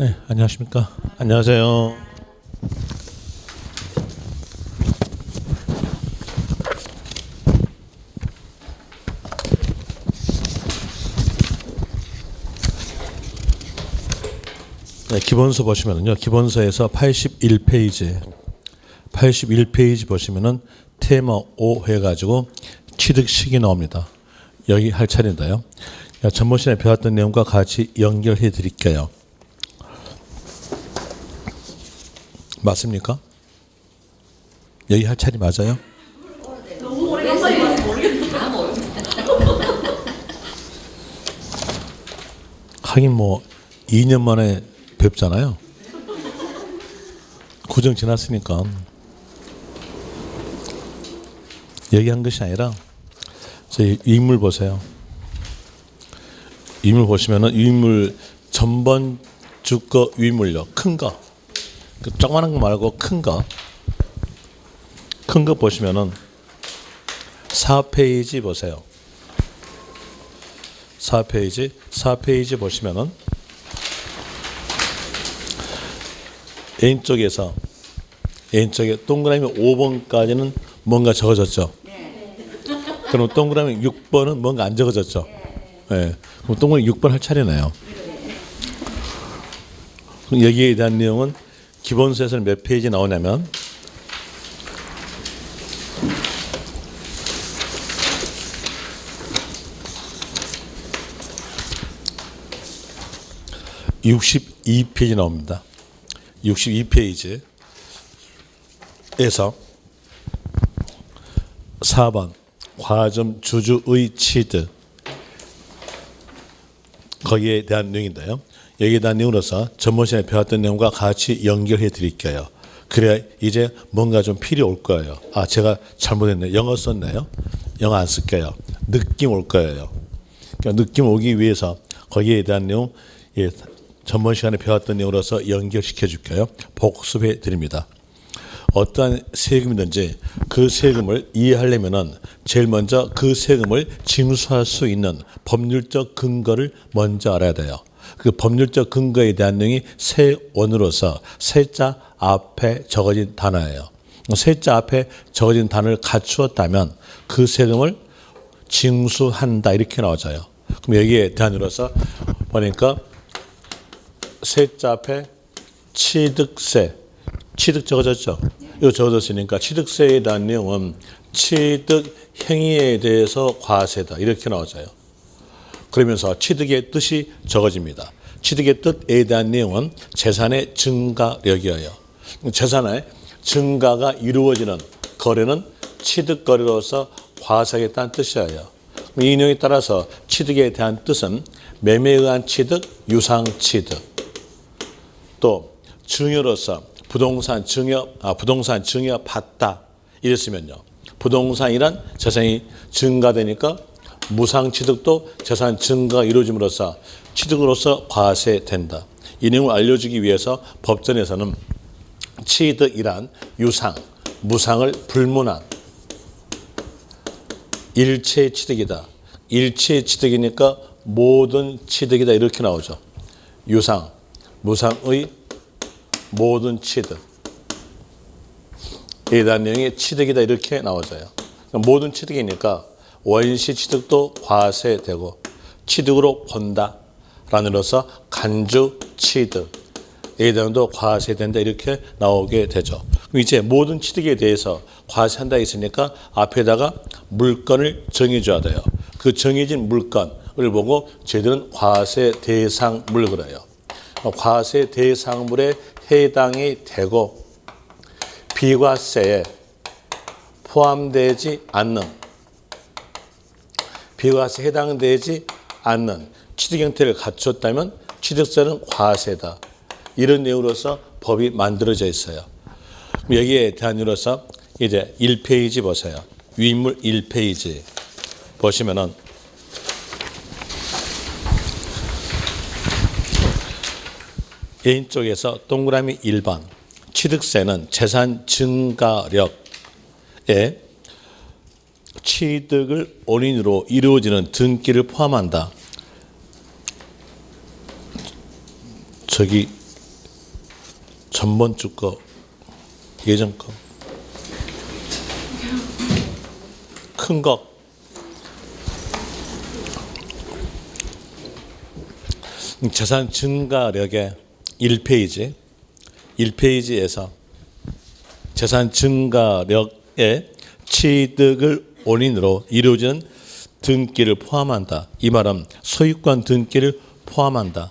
네, 안녕하십니까. 안녕하세요. 네, 기본서 보시면은요. 기본서에서 81페이지 보시면은 테마 5 해가지고 취득식이 나옵니다. 여기 할 차례인데요. 전번 시간에 배웠던 내용과 같이 연결해 드릴게요. 맞습니까? 여기 할 차례 맞아요? 너무 오래됐어요. 모르겠어요. 하긴 뭐 2년 만에 뵙잖아요. 구정 지났으니까. 얘기한 것이 아니라 저희 인물 보세요. 인물 보시면은 인물 전번 주거 위물요. 큰 거. 그 조그마한 거 말고 큰 거. 큰 거 보시면은 4페이지 보세요. 4페이지 보시면은 왼쪽에 동그라미 5번까지는 뭔가 적어졌죠. 그럼 동그라미 6번은 뭔가 안 적어졌죠. 네. 그럼 동그라미 6번 할 차례네요. 그럼 여기에 대한 내용은 기본서에서는 몇 페이지 나오냐면 62페이지 나옵니다. 62페이지에서 4번 과점 주주의 취득 거기에 대한 내용인데요. 여기에 대한 내용으로서 전번 시간에 배웠던 내용과 같이 연결해 드릴게요. 그래야 이제 뭔가 좀 필요 올 거예요. 아, 제가 잘못했네요. 영어 썼네요. 영어 안 쓸게요. 느낌 올 거예요. 그러니까 느낌 오기 위해서 거기에 대한 내용 전번 시간에 배웠던 내용으로서 연결시켜 줄게요. 복습해 드립니다. 어떠한 세금이든지 그 세금을 이해하려면은 제일 먼저 그 세금을 징수할 수 있는 법률적 근거를 먼저 알아야 돼요. 그 법률적 근거에 대한 내용이 세원으로서 세자 앞에 적어진 단어예요. 세자 앞에 적어진 단어를 갖추었다면 그 세금을 징수한다 이렇게 나와져요. 그럼 여기에 대한으로서 보니까 세자 앞에 취득세, 취득 적어졌죠? 이거 적어졌으니까 취득세에 대한 내용은 취득 행위에 대해서 과세다 이렇게 나와져요. 그러면서 취득의 뜻이 적어집니다. 취득의 뜻에 대한 내용은 재산의 증가력이에요. 재산의 증가가 이루어지는 거래는 취득거래로서 과세하겠다는 뜻이에요. 이 내용에 따라서 취득에 대한 뜻은 매매에 의한 취득, 유상취득, 또 증여로서 부동산 증여 받다 이랬으면요. 부동산이란 재산이 증가되니까 무상취득도 재산 증가가 이루어짐으로써 취득으로서 과세된다. 이 내용을 알려주기 위해서 법전에서는 취득이란 유상, 무상을 불문한 일체 취득이다. 일체 취득이니까 모든 취득이다 이렇게 나오죠. 유상, 무상의 모든 취득. 에 대한 내용이 취득이다 이렇게 나와져요. 모든 취득이니까 원시 취득도 과세되고 취득으로 본다 라는으로서 간주 취득에 대한도 과세된다 이렇게 나오게 되죠. 그럼 이제 모든 취득에 대해서 과세한다 했으니까 앞에다가 물건을 정해줘야 돼요. 그 정해진 물건을 보고 저희들은 과세 대상물 그래요. 과세 대상물에 해당이 되고 비과세에 포함되지 않는 비과세에 해당되지 않는 취득 형태를 갖췄다면 취득세는 과세다. 이런 내용으로서 법이 만들어져 있어요. 여기에 대한 이유로서 이제 1페이지 보세요. 위인물 1페이지 보시면은 왼쪽에서 동그라미 1번 취득세는 재산 증가력에 취득을 원인으로 이루어지는 등기를 포함한다. 저기 전번 주 거, 예전 거. 큰 거. 재산 증가력의 1페이지에서 재산 증가력의 취득을 원인으로 이루어지는 등기를 포함한다. 이 말은 소유권 등기를 포함한다.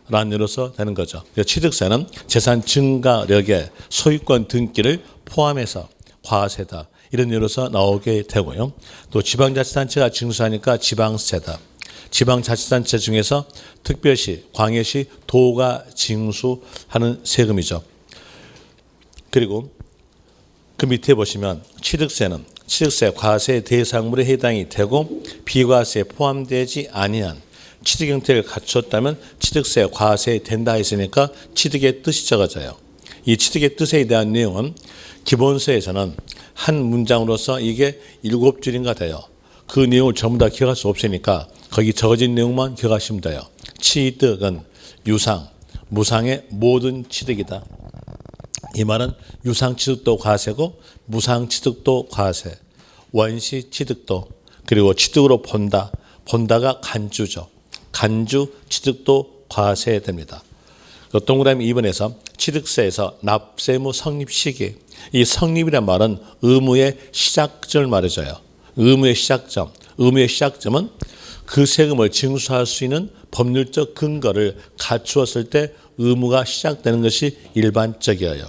라는 의미로서 되는 거죠. 취득세는 재산 증가력의 소유권 등기를 포함해서 과세다. 이런 의미로서 나오게 되고요. 또 지방자치단체가 징수하니까 지방세다. 지방자치단체 중에서 특별시, 광역시, 도가 징수하는 세금이죠. 그리고 그 밑에 보시면 취득세는 취득세 과세 대상물에 해당이 되고 비과세에 포함되지 아니한 취득 형태를 갖췄다면 취득세 과세에 된다 했으니까 취득의 뜻이 적어져요. 이 취득의 뜻에 대한 내용은 기본서에서는 한 문장으로서 이게 7줄인가 돼요. 그 내용을 전부 다 기억할 수 없으니까 거기 적어진 내용만 기억하시면 돼요. 취득은 유상, 무상의 모든 취득이다. 이 말은 유상 취득도 과세고 무상 취득도 과세, 원시 취득도, 그리고 취득으로 본다, 본다가 간주죠. 간주 취득도 과세됩니다. 동그라미 2번에서 취득세에서 납세무 성립 시기, 이 성립이란 말은 의무의 시작점을 말해줘요. 의무의 시작점, 의무의 시작점은 그 세금을 징수할 수 있는 법률적 근거를 갖추었을 때 의무가 시작되는 것이 일반적이에요.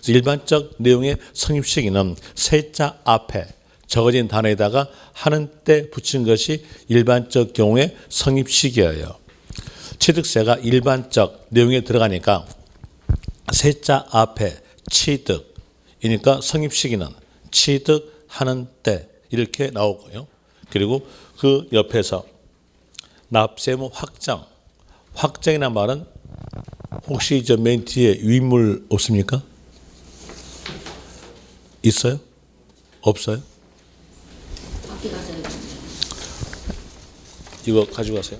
일반적 내용의 성립 시기는 세자 앞에 적어진 단어에다가 하는 때 붙인 것이 일반적 경우의 성립 시기예요. 취득세가 일반적 내용에 들어가니까 세자 앞에 취득이니까 성립 시기는 취득하는 때 이렇게 나오고요. 그리고 그 옆에서 납세무 확정, 확정이라는 말은 혹시 저 맨 뒤에 위물 없습니까? 있어요? 없어요? 밖에 가세요. 이거 가지고 가세요.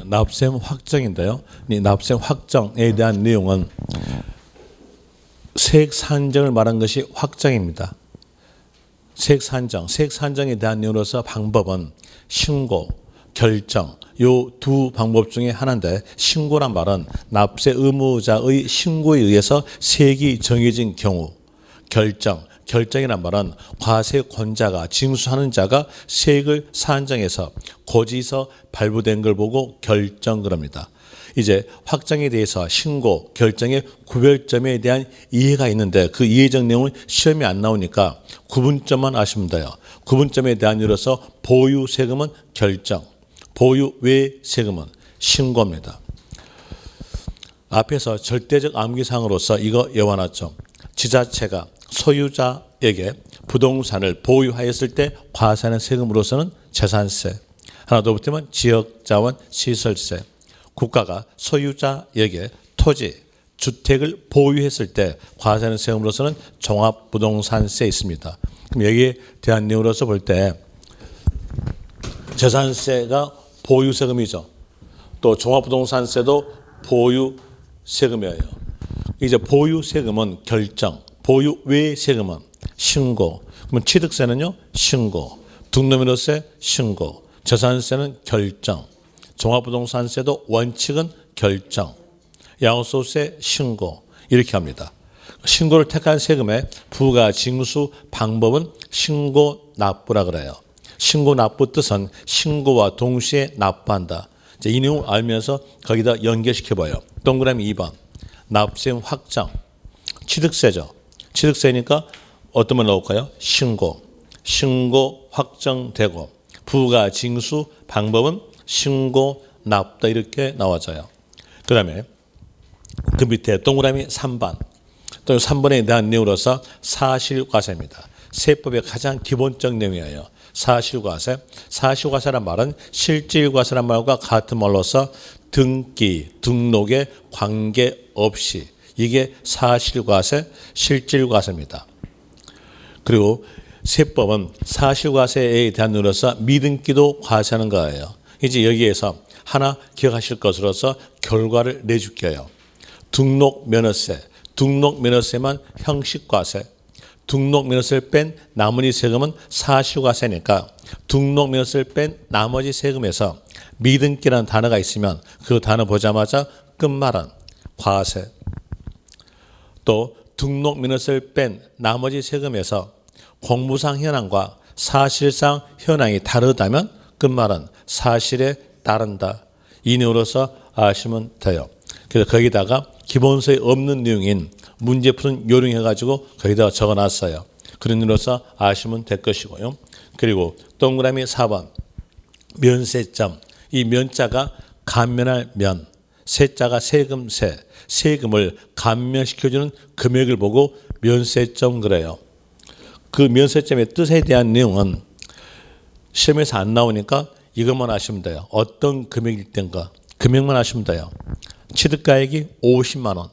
납세무 확정인데요. 이 납세무 확정에 대한 내용은 세액 산정을 말한 것이 확정입니다. 세액 산정, 세액 산정에 대한 내용으로서 방법은 신고, 결정, 요 두 방법 중에 하나인데 신고란 말은 납세 의무자의 신고에 의해서 세액이 정해진 경우, 결정이란 말은 과세권자가 징수하는 자가 세액을 산정해서 고지서 발부된 걸 보고 결정 그럽니다. 이제 확정에 대해서 신고, 결정의 구별점에 대한 이해가 있는데 그 이해적 내용은 시험에 안 나오니까 구분점만 아시면 돼요. 구분점에 대한 이유로서 보유 세금은 결정, 보유 외 세금은 신고입니다. 앞에서 절대적 암기사항으로서 이거 외워놨죠. 지자체가 소유자에게 부동산을 보유하였을 때 과세하는 세금으로서는 재산세, 하나 더 붙으면 지역자원 시설세, 국가가 소유자에게 토지, 주택을 보유했을 때 과세하는 세금으로서는 종합부동산세 있습니다. 그럼 여기에 대한 내용으로서 볼 때 재산세가 보유세금이죠. 또 종합부동산세도 보유세금이에요. 이제 보유세금은 결정, 보유 외 세금은 신고. 그러면 취득세는요 신고, 등록면허세 신고, 재산세는 결정, 종합부동산세도 원칙은 결정, 양도소득세 신고 이렇게 합니다. 신고를 택한 세금의 부과 징수 방법은 신고 납부라 그래요. 신고 납부 뜻은 신고와 동시에 납부한다. 이 내용을 알면서 거기다 연결시켜봐요. 동그라미 2번 납세금 확정, 취득세죠. 취득세니까 어떤 말 나올까요? 신고 확정되고 부과 징수 방법은 신고 납부다 이렇게 나와져요. 그 다음에 그 밑에 동그라미 3번 또 3번에 대한 내용으로서 사실과세입니다. 세법의 가장 기본적 내용이에요. 사실과세. 사실과세란 말은 실질과세란 말과 같은 말로서 등기, 등록에 관계없이 이게 사실과세, 실질과세입니다. 그리고 세법은 사실과세에 대한 내용으로서 미등기도 과세하는 거예요. 이제 여기에서 하나 기억하실 것으로서 결과를 내줄게요. 등록면허세, 등록면허세만 형식과세, 등록면허세를 뺀 나머지 세금은 사실과세니까 등록면허세를 뺀 나머지 세금에서 미등기라는 단어가 있으면 그 단어 보자마자 끝말은 과세. 또 등록면허세를 뺀 나머지 세금에서 공무상 현황과 사실상 현황이 다르다면 끝말은 사실에 따른다. 이 내용으로서 아시면 돼요. 그래서 거기다가 기본서에 없는 내용인 문제 푸는 요령해가지고 거기다가 적어놨어요. 그런 의미로서 아시면 될 것이고요. 그리고 동그라미 4번 면세점. 이 면자가 감면할 면, 세자가 세금 세, 세금을 감면시켜주는 금액을 보고 면세점 그래요. 그 면세점의 뜻에 대한 내용은 시험에서 안 나오니까 이것만 아시면 돼요. 어떤 금액일 땐가 금액만 아시면 돼요. 취득가액이 50만 원.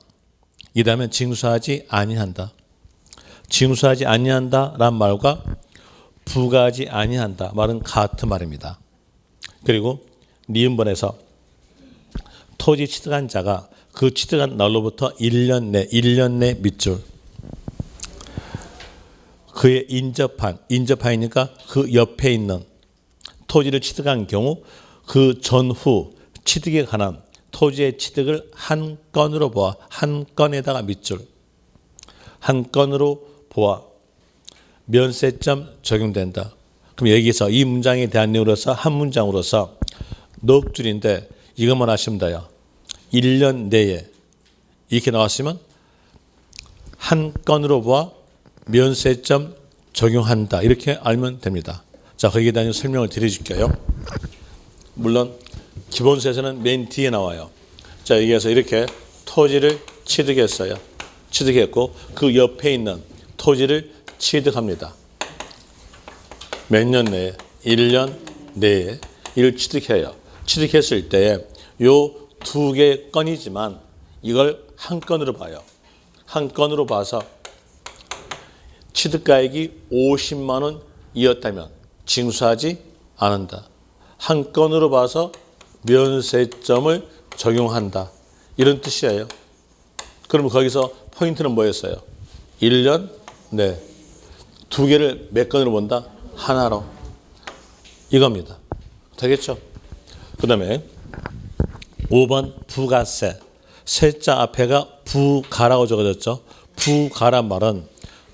이다음에 징수하지 아니한다. 징수하지 아니한다란 말과 부과하지 아니한다 말은 같은 말입니다. 그리고 니은번에서 토지 취득한 자가 그 취득한 날로부터 1년 내 밑줄 그의 인접한이니까 그 옆에 있는 토지를 취득한 경우 그 전후 취득에 관한 토지의 취득을 한 건으로 보아 한 건에다가 밑줄 한 건으로 보아 면세점 적용된다. 그럼 여기서 이 문장에 대한 내용으로서 한 문장으로서 넉 줄인데 이것만 하시면 돼요. 1년 내에 이렇게 나왔으면 한 건으로 보아 면세점 적용한다. 이렇게 알면 됩니다. 자, 거기에 대한 설명을 드려줄게요. 물론 기본서에서는 맨 뒤에 나와요. 자, 여기에서 이렇게 토지를 취득했어요. 취득했고 그 옆에 있는 토지를 취득합니다. 몇 년 내에? 1년 내에 이를 취득해요. 취득했을 때에 요 두 개 건이지만 이걸 한 건으로 봐요. 한 건으로 봐서 취득가액이 50만 원이었다면 징수하지 않는다. 한 건으로 봐서 면세점을 적용한다. 이런 뜻이에요. 그러면 거기서 포인트는 뭐였어요? 1년 내. 두 개를 몇 건으로 본다? 하나로. 이겁니다. 되겠죠? 그 다음에 5번 부가세. 세자 앞에가 부가라고 적어졌죠. 부가란 말은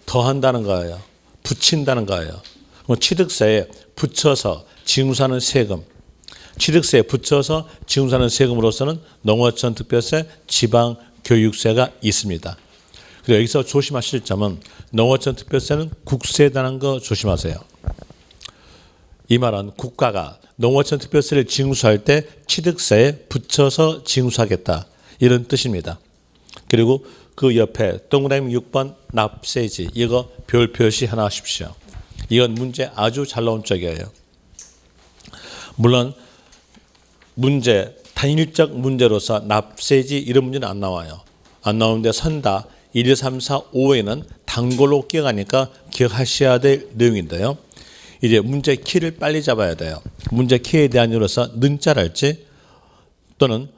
더한다는 거예요. 붙인다는 거예요. 취득세에 붙여서 징수하는 세금. 취득세에 붙여서 징수하는 세금으로서는 농어촌 특별세, 지방교육세가 있습니다. 그리고 여기서 조심하실 점은 농어촌 특별세는 국세라는 거 조심하세요. 이 말은 국가가 농어촌 특별세를 징수할 때 취득세에 붙여서 징수하겠다. 이런 뜻입니다. 그리고 그 옆에 동그라미 6번 납세지. 이거 별 표시 하나 하십시오. 이건 문제 아주 잘 나온 쪽이에요. 물론 문제 단일적 문제로서 납세지 이런 문제는 안 나와요. 안 나오는데 선다 1, 2, 3, 4, 5에는 단골로 끼어가니까 기억하셔야 될 내용인데요. 이제 문제 키를 빨리 잡아야 돼요. 문제 키에 대한 이유로서 는자랄지 또는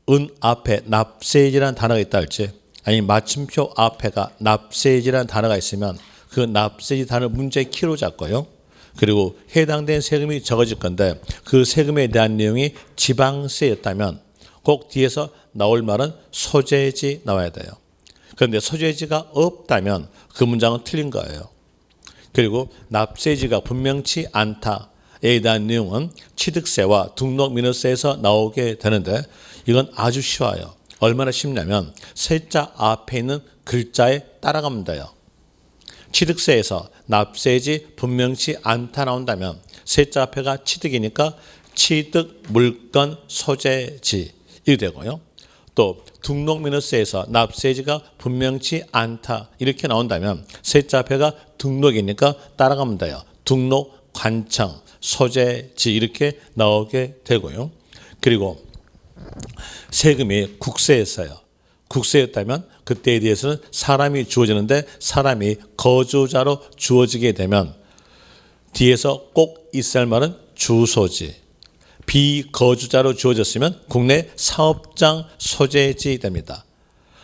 은 앞에 납세지라는 단어가 있다 할지 아니 마침표 앞에가 납세지라는 단어가 있으면 그 납세지 단어를 문제 키로 잡고요. 그리고 해당된 세금이 적어질 건데 그 세금에 대한 내용이 지방세였다면 꼭 뒤에서 나올 말은 소재지 나와야 돼요. 그런데 소재지가 없다면 그 문장은 틀린 거예요. 그리고 납세지가 분명치 않다에 대한 내용은 취득세와 등록민허세에서 나오게 되는데 이건 아주 쉬워요. 얼마나 쉽냐면 세자 앞에 있는 글자에 따라가면 돼요. 취득세에서 납세지 분명치 않다 나온다면 세자 앞에가 취득이니까 취득 물건 소재지 이 되고요. 또 등록-에서 납세지가 분명치 않다 이렇게 나온다면 셋째 앞에가 등록이니까 따라가면 돼요. 등록, 관청, 소재지 이렇게 나오게 되고요. 그리고 세금이 국세였어요. 국세였다면 그때에 대해서는 사람이 주어지는데 사람이 거주자로 주어지게 되면 뒤에서 꼭 있을 말은 주소지. 비거주자로 주어졌으면 국내 사업장 소재지 됩니다.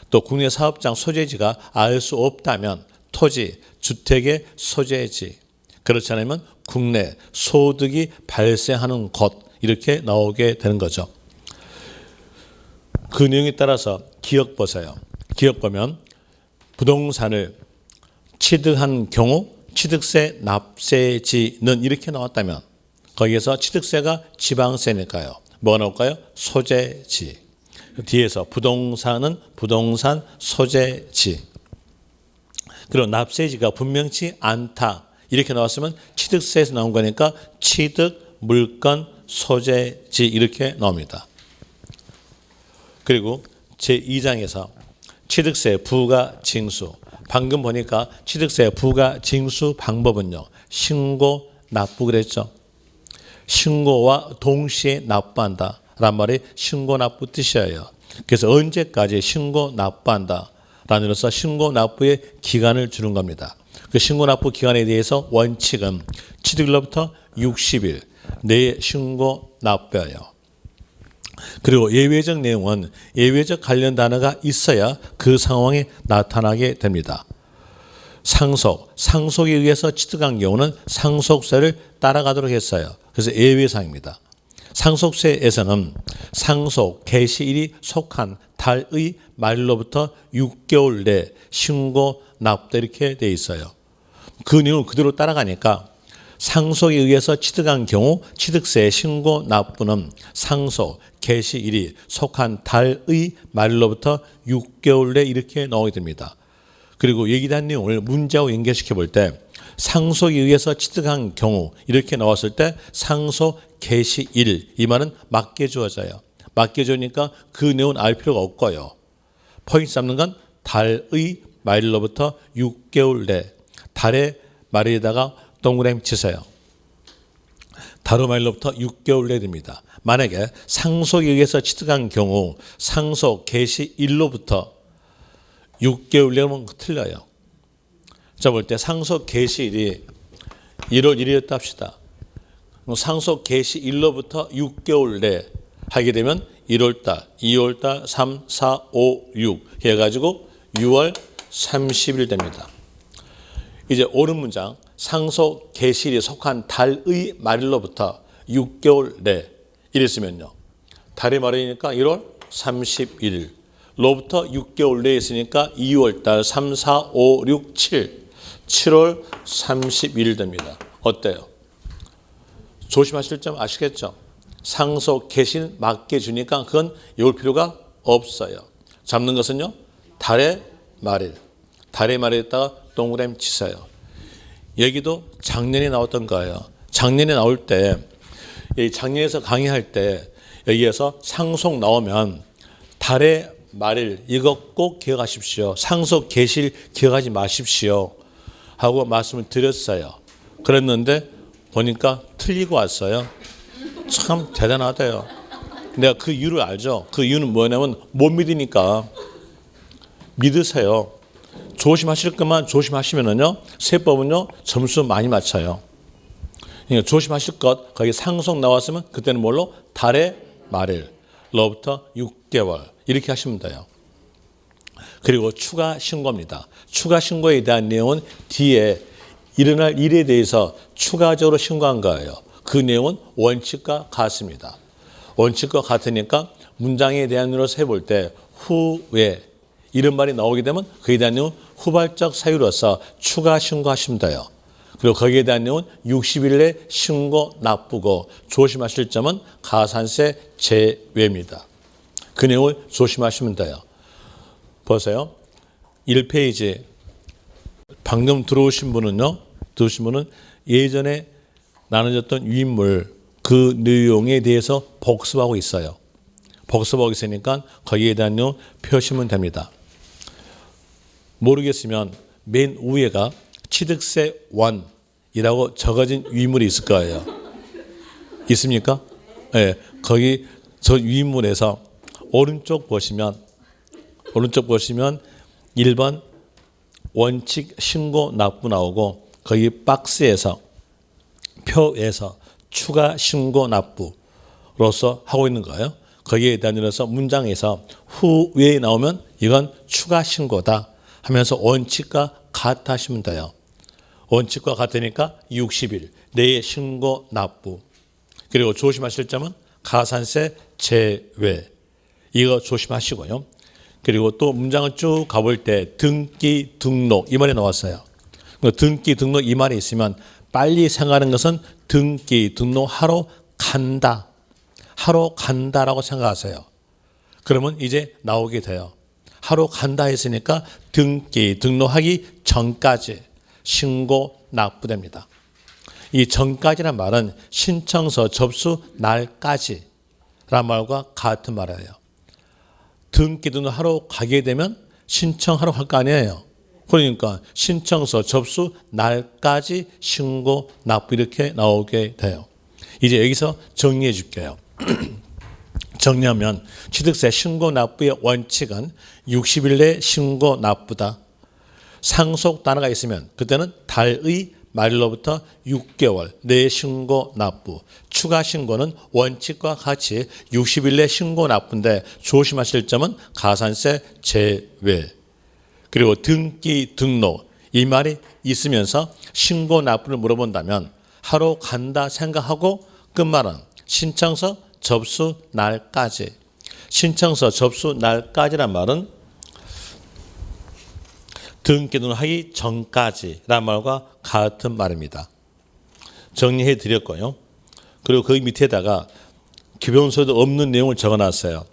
또 국내 사업장 소재지가 알 수 없다면 토지, 주택의 소재지. 그렇지 않으면 국내 소득이 발생하는 곳 이렇게 나오게 되는 거죠. 그 내용에 따라서 기억 보세요. 기억 보면 부동산을 취득한 경우 취득세 납세지는 이렇게 나왔다면 거기에서 취득세가 지방세니까요. 뭐가 나올까요? 소재지. 뒤에서 부동산은 부동산 소재지. 그리고 납세지가 분명치 않다. 이렇게 나왔으면 취득세에서 나온 거니까 취득, 물건, 소재지 이렇게 나옵니다. 그리고 제2장에서 취득세 부과 징수. 방금 보니까 취득세 부과 징수 방법은요. 신고, 납부 그랬죠. 신고와 동시에 납부한다 라는 말이 신고, 납부 뜻이에요. 그래서 언제까지 신고, 납부한다 라는 의미로서 신고, 납부의 기간을 주는 겁니다. 그 신고, 납부 기간에 대해서 원칙은 취득일로부터 60일 내에 신고, 납부예요. 그리고 예외적 내용은 예외적 관련 단어가 있어야 그 상황이 나타나게 됩니다. 상속에 의해서 취득한 경우는 상속세를 따라가도록 했어요. 그래서 예외사항입니다. 상속세에서는 상속 개시일이 속한 달의 말로부터 6개월 내 신고 납부 이렇게 돼 있어요. 그 내용을 그대로 따라가니까 상속에 의해서 취득한 경우 취득세 신고 납부는 상속 개시일이 속한 달의 말로부터 6개월 내 이렇게 나오게 됩니다. 그리고 얘기한 내용을 문자와 연결시켜 볼 때 상속에 의해서 취득한 경우 이렇게 나왔을 때 상속 개시일 이 말은 맞게 주어져요. 맞게 주니까 그 내용은 알 필요가 없고요. 포인트 잡는 건 달의 말로부터 6개월 내 달의 말에다가 동그라미 치세요. 달의 말로부터 6개월 내 됩니다. 만약에 상속에 의해서 취득한 경우 상속 개시일로부터 6개월 내면 틀려요. 자, 볼 때 상속 개시일이 1월 1일이었다 합시다. 상속 개시일로부터 6개월 내 하게 되면 1월달, 2월달, 3, 4, 5, 6 해가지고 6월 30일 됩니다. 이제 옳은 문장 상속 개시일이 속한 달의 말일로부터 6개월 내 이랬으면요. 달의 말이니까 1월 31일 로부터 6개월 내에 있으니까 2월달 3, 4, 5, 6, 7 7월 31일 됩니다. 어때요? 조심하실 점 아시겠죠? 상속 개시일 맞게 주니까 그건 외울 필요가 없어요. 잡는 것은요. 달의 말일. 달의 말일에다가 동그라미 치세요. 여기도 작년에 나왔던 거예요. 작년에 나올 때 작년에서 강의할 때 여기에서 상속 나오면 달의 말일 이거 꼭 기억하십시오. 상속 개시일 기억하지 마십시오 하고 말씀을 드렸어요. 그랬는데 보니까 틀리고 왔어요. 참 대단하대요. 내가 그 이유를 알죠. 그 이유는 뭐냐면 못 믿으니까. 믿으세요. 조심하실 것만 조심하시면은요 세법은요 점수 많이 맞춰요. 그러니까 조심하실 것 거기 상속 나왔으면 그때는 뭘로 달의 말일로부터 6개월 이렇게 하시면 돼요. 그리고 추가 신고입니다. 추가 신고에 대한 내용은 뒤에 일어날 일에 대해서 추가적으로 신고한 거예요. 그 내용은 원칙과 같습니다. 원칙과 같으니까 문장에 대한 으로서 해볼 때 후에 이런 말이 나오게 되면 그에 대한 내용은 후발적 사유로서 추가 신고하시면 돼요. 그리고 거기에 대한 내용은 60일 내 신고 납부고 조심하실 점은 가산세 제외입니다. 그 내용을 조심하시면 돼요. 보세요. 1페이지 방금 들어오신 분은 예전에 나눠졌던 유인물 그 내용에 대해서 복습하고 있어요. 복습하고 있으니까 거기에 대한 내용 표시면 됩니다. 모르겠으면 맨 위에가 취득세 1이라고 적어진 위문이 있을 거예요. 있습니까? 네, 거기 저 위문에서 오른쪽 보시면 1번 원칙 신고 납부 나오고 거기 박스에서 표에서 추가 신고 납부로서 하고 있는 거예요. 거기에 대해서 문장에서 후에 나오면 이건 추가 신고다 하면서 원칙과 같다 하시면 돼요. 원칙과 같으니까 60일 내에 신고 납부. 그리고 조심하실 점은 가산세 제외. 이거 조심하시고요. 그리고 또 문장을 쭉 가볼 때 등기 등록 이 말이 나왔어요. 등기 등록 이 말이 있으면 빨리 생각하는 것은 등기 등록하러 간다. 하러 간다라고 생각하세요. 그러면 이제 나오게 돼요. 하러 간다 했으니까 등기 등록하기 전까지 신고 납부됩니다. 이 전까지란 말은 신청서 접수 날까지란 말과 같은 말이에요. 등기 등록하러 가게 되면 신청하러 갈 거 아니에요. 그러니까 신청서 접수 날까지 신고 납부 이렇게 나오게 돼요. 이제 여기서 정리해 줄게요. 정리하면 취득세 신고 납부의 원칙은 60일 내 신고 납부다. 상속 단어가 있으면 그때는 달의 말일로부터 6개월 내에 신고 납부. 추가 신고는 원칙과 같이 60일 내 신고 납부인데 조심하실 점은 가산세 제외. 그리고 등기 등록 이 말이 있으면서 신고 납부를 물어본다면 하러 간다 생각하고 끝말은 신청서 접수 날까지. 신청서 접수 날까지란 말은 등기 등록하기 전까지란 말과 같은 말입니다. 정리해 드렸고요. 그리고 그 밑에다가 기본소득 없는 내용을 적어놨어요.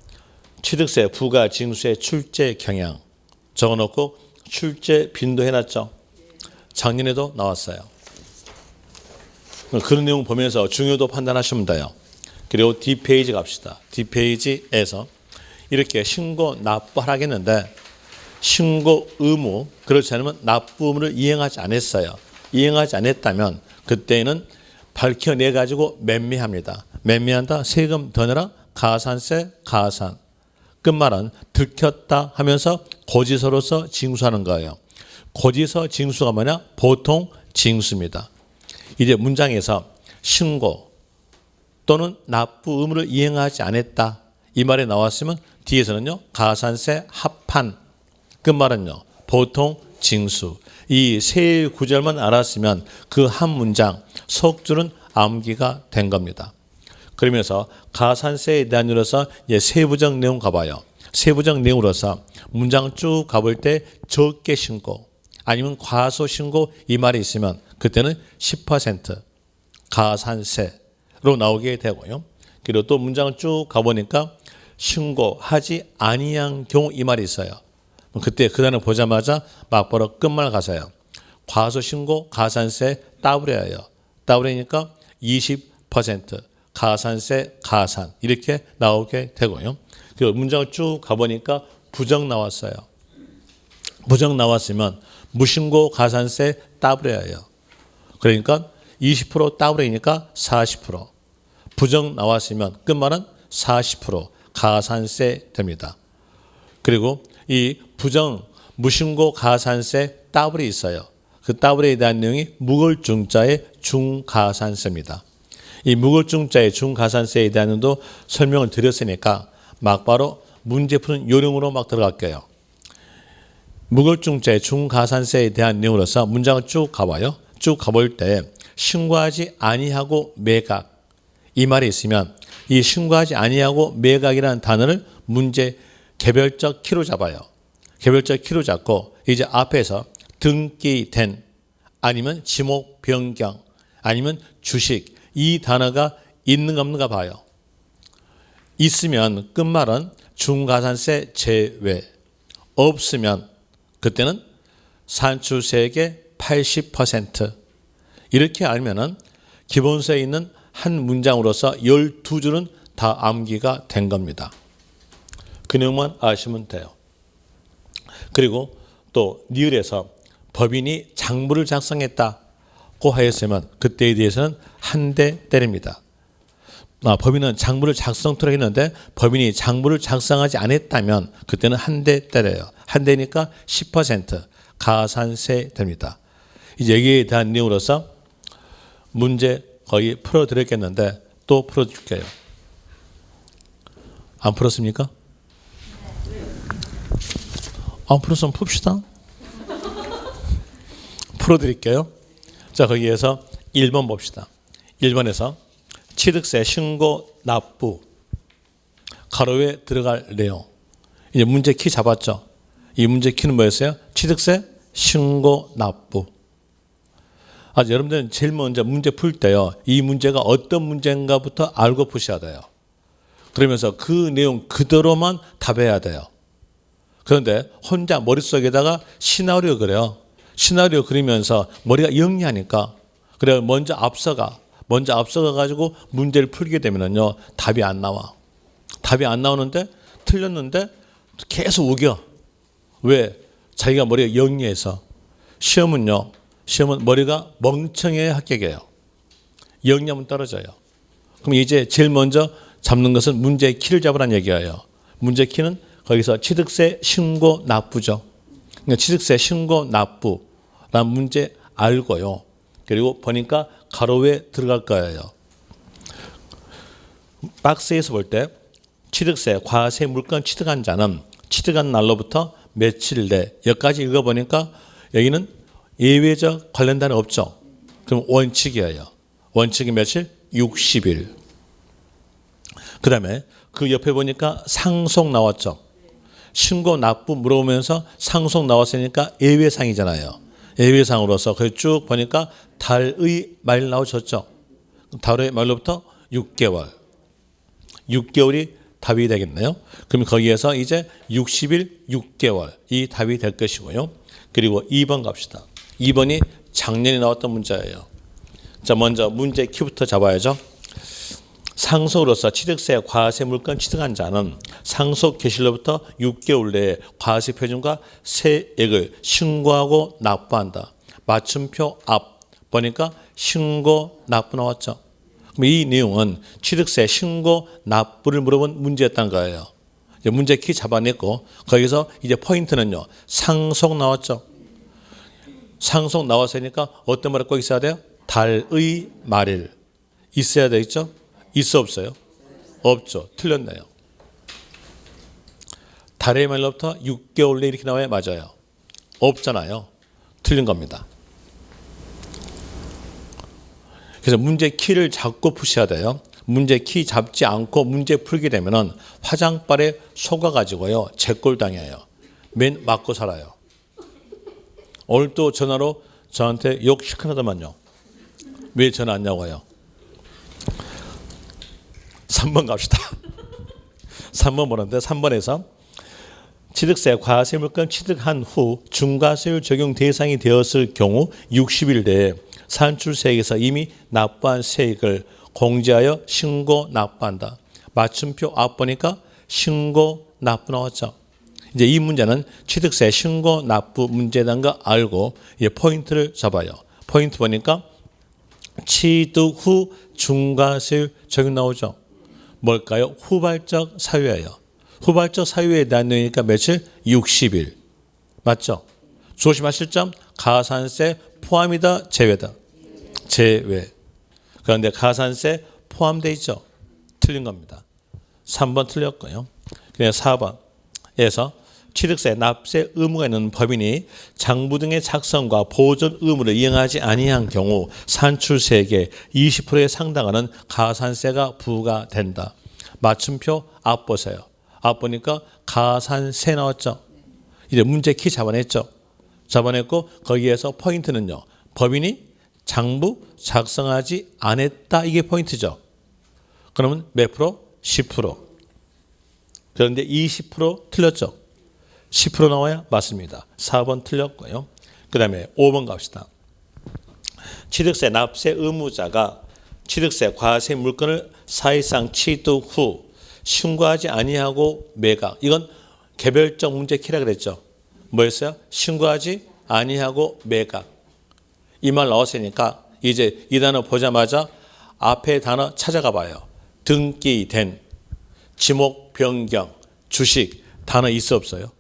취득세 부가 징수의 출제 경향 적어놓고 출제 빈도 해놨죠. 작년에도 나왔어요. 그런 내용 보면서 중요도 판단하시면 돼요. 그리고 D페이지 갑시다. D페이지에서 이렇게 신고 납부하라겠는데 신고 의무, 그렇지 않으면 납부 의무를 이행하지 않았어요. 이행하지 않았다면 그때는 밝혀내가지고 매매합니다. 매매한다, 세금 더 내라, 가산세, 가산. 끝말은 들켰다 하면서 고지서로서 징수하는 거예요. 고지서 징수가 뭐냐? 보통 징수입니다. 이제 문장에서 신고 또는 납부 의무를 이행하지 않았다 이 말이 나왔으면 뒤에서는요 가산세 합한 끝말은요 보통 징수 이 세 구절만 알았으면 그 한 문장 석 줄은 암기가 된 겁니다. 그러면서 가산세에 대한 이유로서 세부적 내용 가봐요. 세부적 내용으로서 문장 쭉 가볼 때 적게 신고 아니면 과소 신고 이 말이 있으면 그때는 10% 가산세로 나오게 되고요. 그리고 또 문장을 쭉 가보니까 신고하지 아니한 경우 이 말이 있어요. 그때 그 단어 보자마자 막바로 끝말 가서요. 과소 신고 가산세 따블이에요. 따블이니까 20% 가산세 가산 이렇게 나오게 되고요. 그 문장을 쭉 가보니까 부정 나왔어요. 부정 나왔으면 무신고 가산세 따블이에요. 그러니까 20% 따블이니까 40%. 부정 나왔으면 끝말은 40% 가산세 됩니다. 그리고 이 부정 무신고 가산세 따블이 있어요. 그 따블에 대한 내용이 무글중자의 중가산세입니다. 이 무글중자의 중가산세에 대한 내용도 설명을 드렸으니까 막바로 문제 푸는 요령으로 막 들어갈게요. 무글중자의 중가산세에 대한 내용으로서 문장을 쭉 가봐요. 쭉 가볼 때 신고하지 아니하고 매각 이 말이 있으면 이 신고하지 아니하고 매각이라는 단어를 문제 개별적 키로 잡아요. 개별적 키로 잡고 이제 앞에서 등기된 아니면 지목 변경 아니면 주식 이 단어가 있는가 없는가 봐요. 있으면 끝말은 중가산세 제외 없으면 그때는 산출세액의 80% 이렇게 알면은 기본서에 있는 한 문장으로서 12줄은 다 암기가 된 겁니다. 그 내용만 아시면 돼요. 그리고 또 니을에서 법인이 장부를 작성했다고 하였으면 그때에 대해서는 한 대 때립니다. 법인은 장부를 작성토록 했는데 법인이 장부를 작성하지 않았다면 그때는 한 대 때려요. 한 대니까 10% 가산세 됩니다. 이제 여기에 대한 내용으로서 문제 거의 풀어드렸겠는데 또 풀어줄게요. 안 풀었습니까? 안 풀었으면 풉시다. 풀어드릴게요. 자, 거기에서 1번 봅시다. 1번에서 취득세 신고 납부 가로에 들어갈 내용. 이제 문제 키 잡았죠. 이 문제 키는 뭐였어요? 취득세 신고 납부. 여러분들은 제일 먼저 문제 풀 때요. 이 문제가 어떤 문제인가부터 알고 푸셔야 돼요. 그러면서 그 내용 그대로만 답해야 돼요. 그런데 혼자 머릿속에다가 시나리오 그려요. 시나리오 그리면서 머리가 영리하니까 그래 먼저 앞서가 가지고 문제를 풀게 되면요 답이 안 나와. 답이 안 나오는데 틀렸는데 계속 우겨. 왜? 자기가 머리가 영리해서. 시험은 머리가 멍청해야 합격이에요. 영리하면 떨어져요. 그럼 이제 제일 먼저 잡는 것은 문제의 키를 잡으라는 얘기예요. 문제 키는 거기서 취득세 신고 납부죠. 그러니까 취득세 신고 납부라는 문제 알고요. 그리고 보니까 가로에 들어갈 거예요. 박스에서 볼 때 취득세 과세 물건 취득한 자는 취득한 날로부터 며칠 내 여기까지 읽어보니까 여기는 예외적 관련 단어 없죠. 그럼 원칙이에요. 원칙이 며칠? 60일. 그 다음에 그 옆에 보니까 상속 나왔죠. 신고 납부 물어보면서 상속 나왔으니까 예외상이잖아요. 예외상으로서 그걸 쭉 보니까 달의 말 나오셨죠. 달의 말로부터 6개월. 6개월이 답이 되겠네요. 그럼 거기에서 이제 60일 6개월 이 답이 될 것이고요. 그리고 2번 갑시다. 2번이 작년에 나왔던 문제예요. 자, 먼저 문제 키부터 잡아야죠. 상속으로서 취득세 과세 물건 취득한 자는 상속 개시로부터 6개월 내에 과세 표준과 세액을 신고하고 납부한다. 맞춤표 앞 보니까 신고 납부 나왔죠. 그럼 이 내용은 취득세 신고 납부를 물어본 문제였던 거예요. 이제 문제 키 잡아냈고 거기서 이제 포인트는요. 상속 나왔죠. 상속 나왔으니까 어떤 말을 꼭 있어야 돼요? 달의 말일 있어야 되겠죠? 있어 없어요? 없죠. 틀렸네요. 달의 말로부터 6개월 내 이렇게 나와야 맞아요. 없잖아요. 틀린 겁니다. 그래서 문제 키를 잡고 푸셔야 돼요. 문제 키 잡지 않고 문제 풀게 되면은 화장발에 속아가지고요. 제꼴 당해요. 맨 맞고 살아요. 오늘 또 전화로 저한테 욕 시큰하더만요. 왜 전화 안 나와요? 3번 갑시다. 3번 보는데 3번에서 취득세 과세 물건 취득한 후 중과세율 적용 대상이 되었을 경우 60일 내에 산출세액에서 이미 납부한 세액을 공제하여 신고 납부한다. 맞춤표 앞 보니까 신고 납부 나왔죠. 이제 이 문제는 취득세 신고 납부 문제라는 거 알고 이제 포인트를 잡아요. 포인트 보니까 취득 후 중과세율 적용 나오죠. 뭘까요? 후발적 사유예요. 후발적 사유에 대한 내용이니까 며칠? 60일. 맞죠? 조심하실 점 가산세 포함이다 제외다. 제외. 그런데 가산세 포함되어 있죠. 틀린 겁니다. 3번 틀렸고요. 그냥 4번에서 취득세 납세 의무가 있는 법인이 장부 등의 작성과 보존 의무를 이행하지 아니한 경우 산출세액의 20%에 상당하는 가산세가 부과된다. 맞춤표 앞 보세요. 앞 보니까 가산세 나왔죠. 이제 문제 키 잡아냈죠. 잡아냈고 거기에서 포인트는요. 법인이 장부 작성하지 않았다. 이게 포인트죠. 그러면 몇 프로? 10%. 그런데 20% 틀렸죠. 10% 나와야 맞습니다. 4번 틀렸고요. 그 다음에 5번 갑시다. 취득세 납세 의무자가 취득세 과세 물건을 사실상 취득 후 신고하지 아니하고 매각. 이건 개별적 문제 키라 그랬죠. 뭐였어요? 신고하지 아니하고 매각. 이 말 나왔으니까 이제 이 단어 보자마자 앞에 단어 찾아가 봐요. 등기된, 지목 변경, 주식 단어 있어 없어요?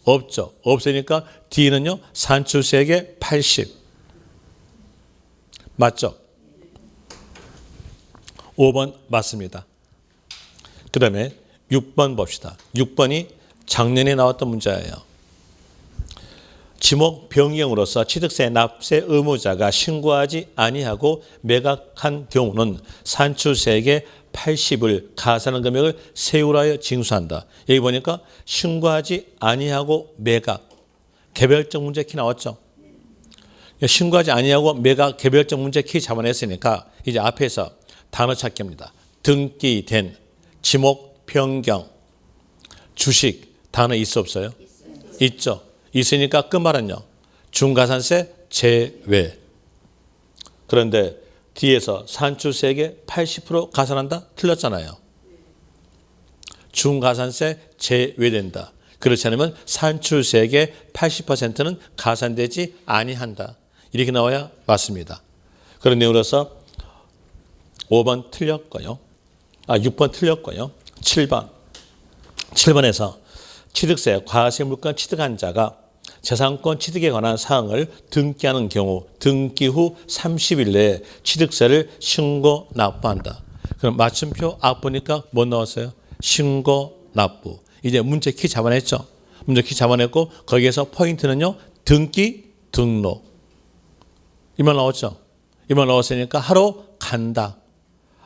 없죠. 없으니까 D는요. 산출세액의 80. 맞죠? 5번 맞습니다. 그 다음에 6번 봅시다. 6번이 작년에 나왔던 문제예요. 지목 변경으로서 취득세 납세 의무자가 신고하지 아니하고 매각한 경우는 산출세액의 80을 가산한 금액을 세율하여 징수한다. 여기 보니까 신고하지 아니하고 매각 개별적 문제 키 나왔죠. 신고하지 아니하고 매각 개별적 문제 키 잡아냈으니까 이제 앞에서 단어 찾기입니다. 등기된, 지목 변경, 주식 단어 있어 없어요? 있죠. 있으니까 끝말은요. 중가산세 제외. 그런데 뒤에서 산출세액의 80% 가산한다? 틀렸잖아요. 중가산세 제외된다. 그렇지 않으면 산출세액의 80%는 가산되지 아니한다. 이렇게 나와야 맞습니다. 그런 내용으로서 5번 틀렸고요. 6번 틀렸고요. 7번. 7번에서 취득세, 과세 물건 취득한 자가 재산권 취득에 관한 사항을 등기하는 경우 등기 후 30일 내에 취득세를 신고 납부한다. 그럼 맞춤표 앞 보니까 뭐 나왔어요? 신고 납부. 이제 문제 키 잡아냈죠. 문제 키 잡아냈고 거기에서 포인트는요. 등기, 등록. 이 말 나왔죠. 이 말 나왔으니까 하러 간다.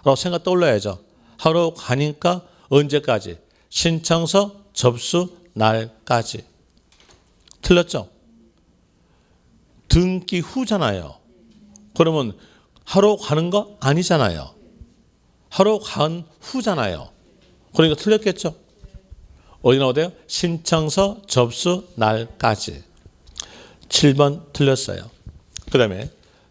라고 생각 떠올려야죠. 하러 가니까 언제까지? 신청서 접수 날까지. 틀렸죠? 등기 후잖아요. 그러면 하러 가는 거 아니잖아요. 하러 간 후잖아요. 그러니까 틀렸겠죠? 어디 나오대요? 신청서 접수 날까지. 7번 틀렸어요. 그 다음에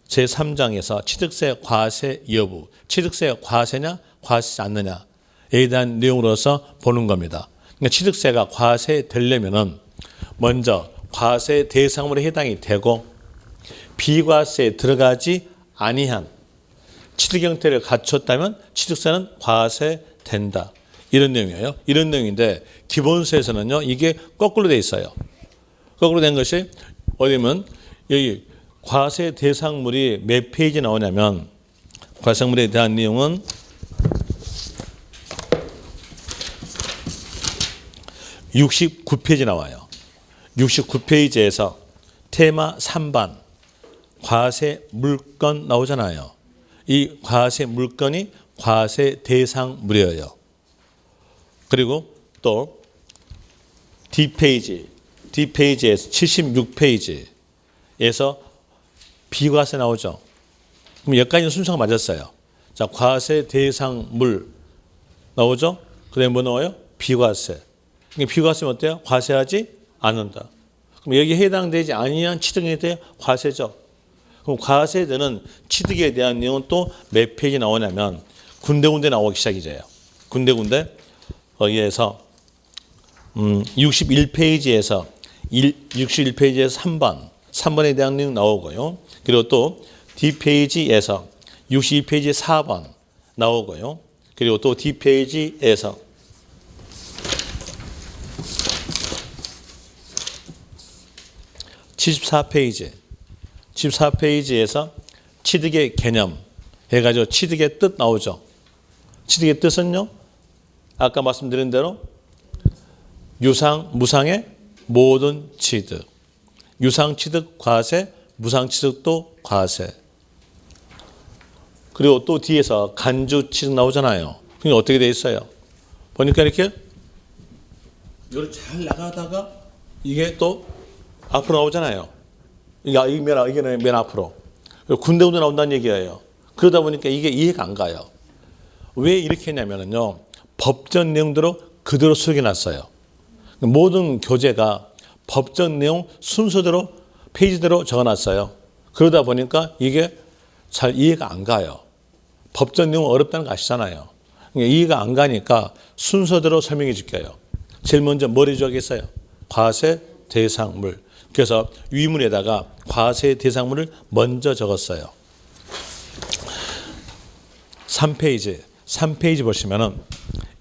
제3장에서 취득세 과세 여부. 취득세 과세냐 과세지 않느냐에 대한 내용으로서 보는 겁니다. 그러니까 취득세가 과세되려면은 먼저 과세 대상물에 해당이 되고 비과세에 들어가지 아니한 취득 형태를 갖췄다면 취득세는 과세된다. 이런 내용이에요. 이런 내용인데 기본세에서는요. 이게 거꾸로 돼 있어요. 거꾸로 된 것이 어디면 여기 과세 대상물이 몇 페이지 나오냐면 과세물에 대한 내용은 69페이지 나와요. 69페이지에서 테마 3번 과세 물건 나오잖아요. 이 과세 물건이 과세 대상물이에요. 그리고 또 D페이지에서 76페이지에서 비과세 나오죠. 그럼 여기까지는 순서가 맞았어요. 자, 과세 대상물 나오죠. 그다음에 뭐 나와요? 비과세. 비과세면 어때요? 과세하지 않는다. 그럼 여기에 해당되지 아니한 취득에 대해 과세죠. 그럼 과세되는 취득에 대한 내용은 또 몇 페이지 나오냐면 군데군데 나오기 시작이죠. 군데군데 거기에서 61페이지에서 3번에 대한 내용 나오고요. 그리고 또 D페이지에서 62페이지 4번 나오고요. 그리고 또 D페이지에서 74페이지에서 취득의 개념 해가지고 취득의 뜻 나오죠. 취득의 뜻은요. 아까 말씀드린 대로 유상, 무상의 모든 취득. 유상 취득 과세, 무상 취득도 과세. 그리고 또 뒤에서 간주 취득 나오잖아요. 그게 어떻게 돼 있어요? 보니까 이렇게 잘 나가다가 이게 또 앞으로 나오잖아요. 이게 맨 앞으로. 군데군데 나온다는 얘기예요. 그러다 보니까 이게 이해가 안 가요. 왜 이렇게 했냐면요. 법전 내용대로 그대로 수록해놨어요. 모든 교재가 법전 내용 순서대로 페이지대로 적어놨어요. 그러다 보니까 이게 잘 이해가 안 가요. 법전 내용 어렵다는 거 아시잖아요. 이해가 안 가니까 순서대로 설명해 줄게요. 제일 먼저 뭘 해줘야겠어요? 과세 대상물. 그래서 위문에다가 과세 대상물을 먼저 적었어요. 3페이지 보시면은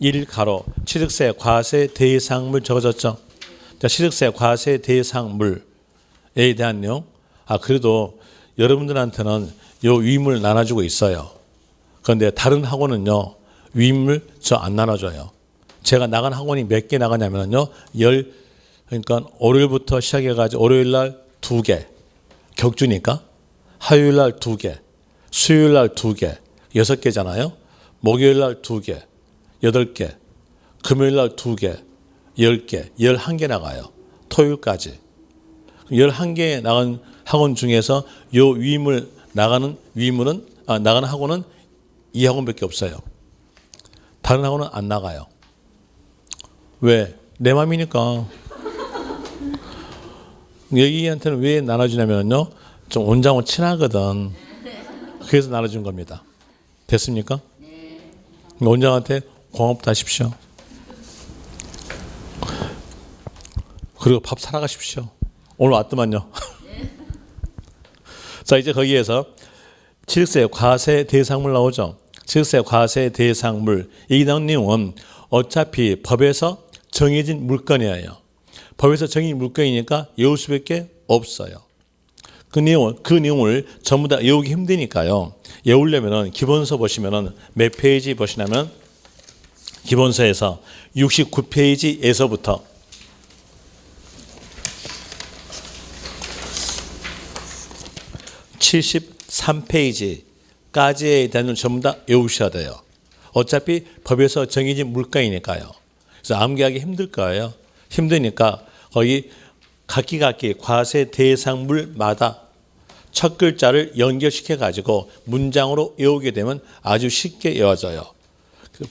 1가로 취득세 과세 대상물 적어졌죠. 자, 취득세 과세 대상물에 대한 내용. 그래도 여러분들한테는 요 위문을 나눠주고 있어요. 그런데 다른 학원은요, 위문을 저 안 나눠줘요. 제가 나간 학원이 몇 개 나가냐면요, 그러니까 월요일부터 시작해가지고 월요일 날 2개, 격주니까 화요일 날 2개, 수요일 날 2개, 6개잖아요. 목요일 날 2개, 8개, 금요일 날 2개, 10개, 11개 나가요. 토요일까지. 11개 나간 학원 중에서 요 위문 나가는 나가는 학원은 이 학원밖에 없어요. 다른 학원은 안 나가요. 왜? 내 맘이니까. 여기한테는 왜 나눠주냐면요, 좀 원장하고 친하거든. 그래서 나눠준 겁니다. 됐습니까? 원장한테 고맙다 하십시오. 그리고 밥 사러 가십시오. 오늘 왔더만요. 자, 이제 거기에서 취득세 과세 대상물 나오죠. 취득세 과세 대상물. 이 내용은 어차피 법에서 정해진 물건이에요. 법에서 정해진 물건이니까 외울 수밖에 없어요. 그 내용을 전부 다 외우기 힘드니까요. 외우려면은 기본서 보시면은 몇 페이지 보시냐면 기본서에서 69페이지에서부터 73페이지까지에 대한 전부 다 외우셔야 돼요. 어차피 법에서 정해진 물가이니까요. 그래서 암기하기 힘들 거예요. 힘드니까 거기 각기 과세 대상물마다 첫 글자를 연결시켜 가지고 문장으로 외우게 되면 아주 쉽게 외워져요.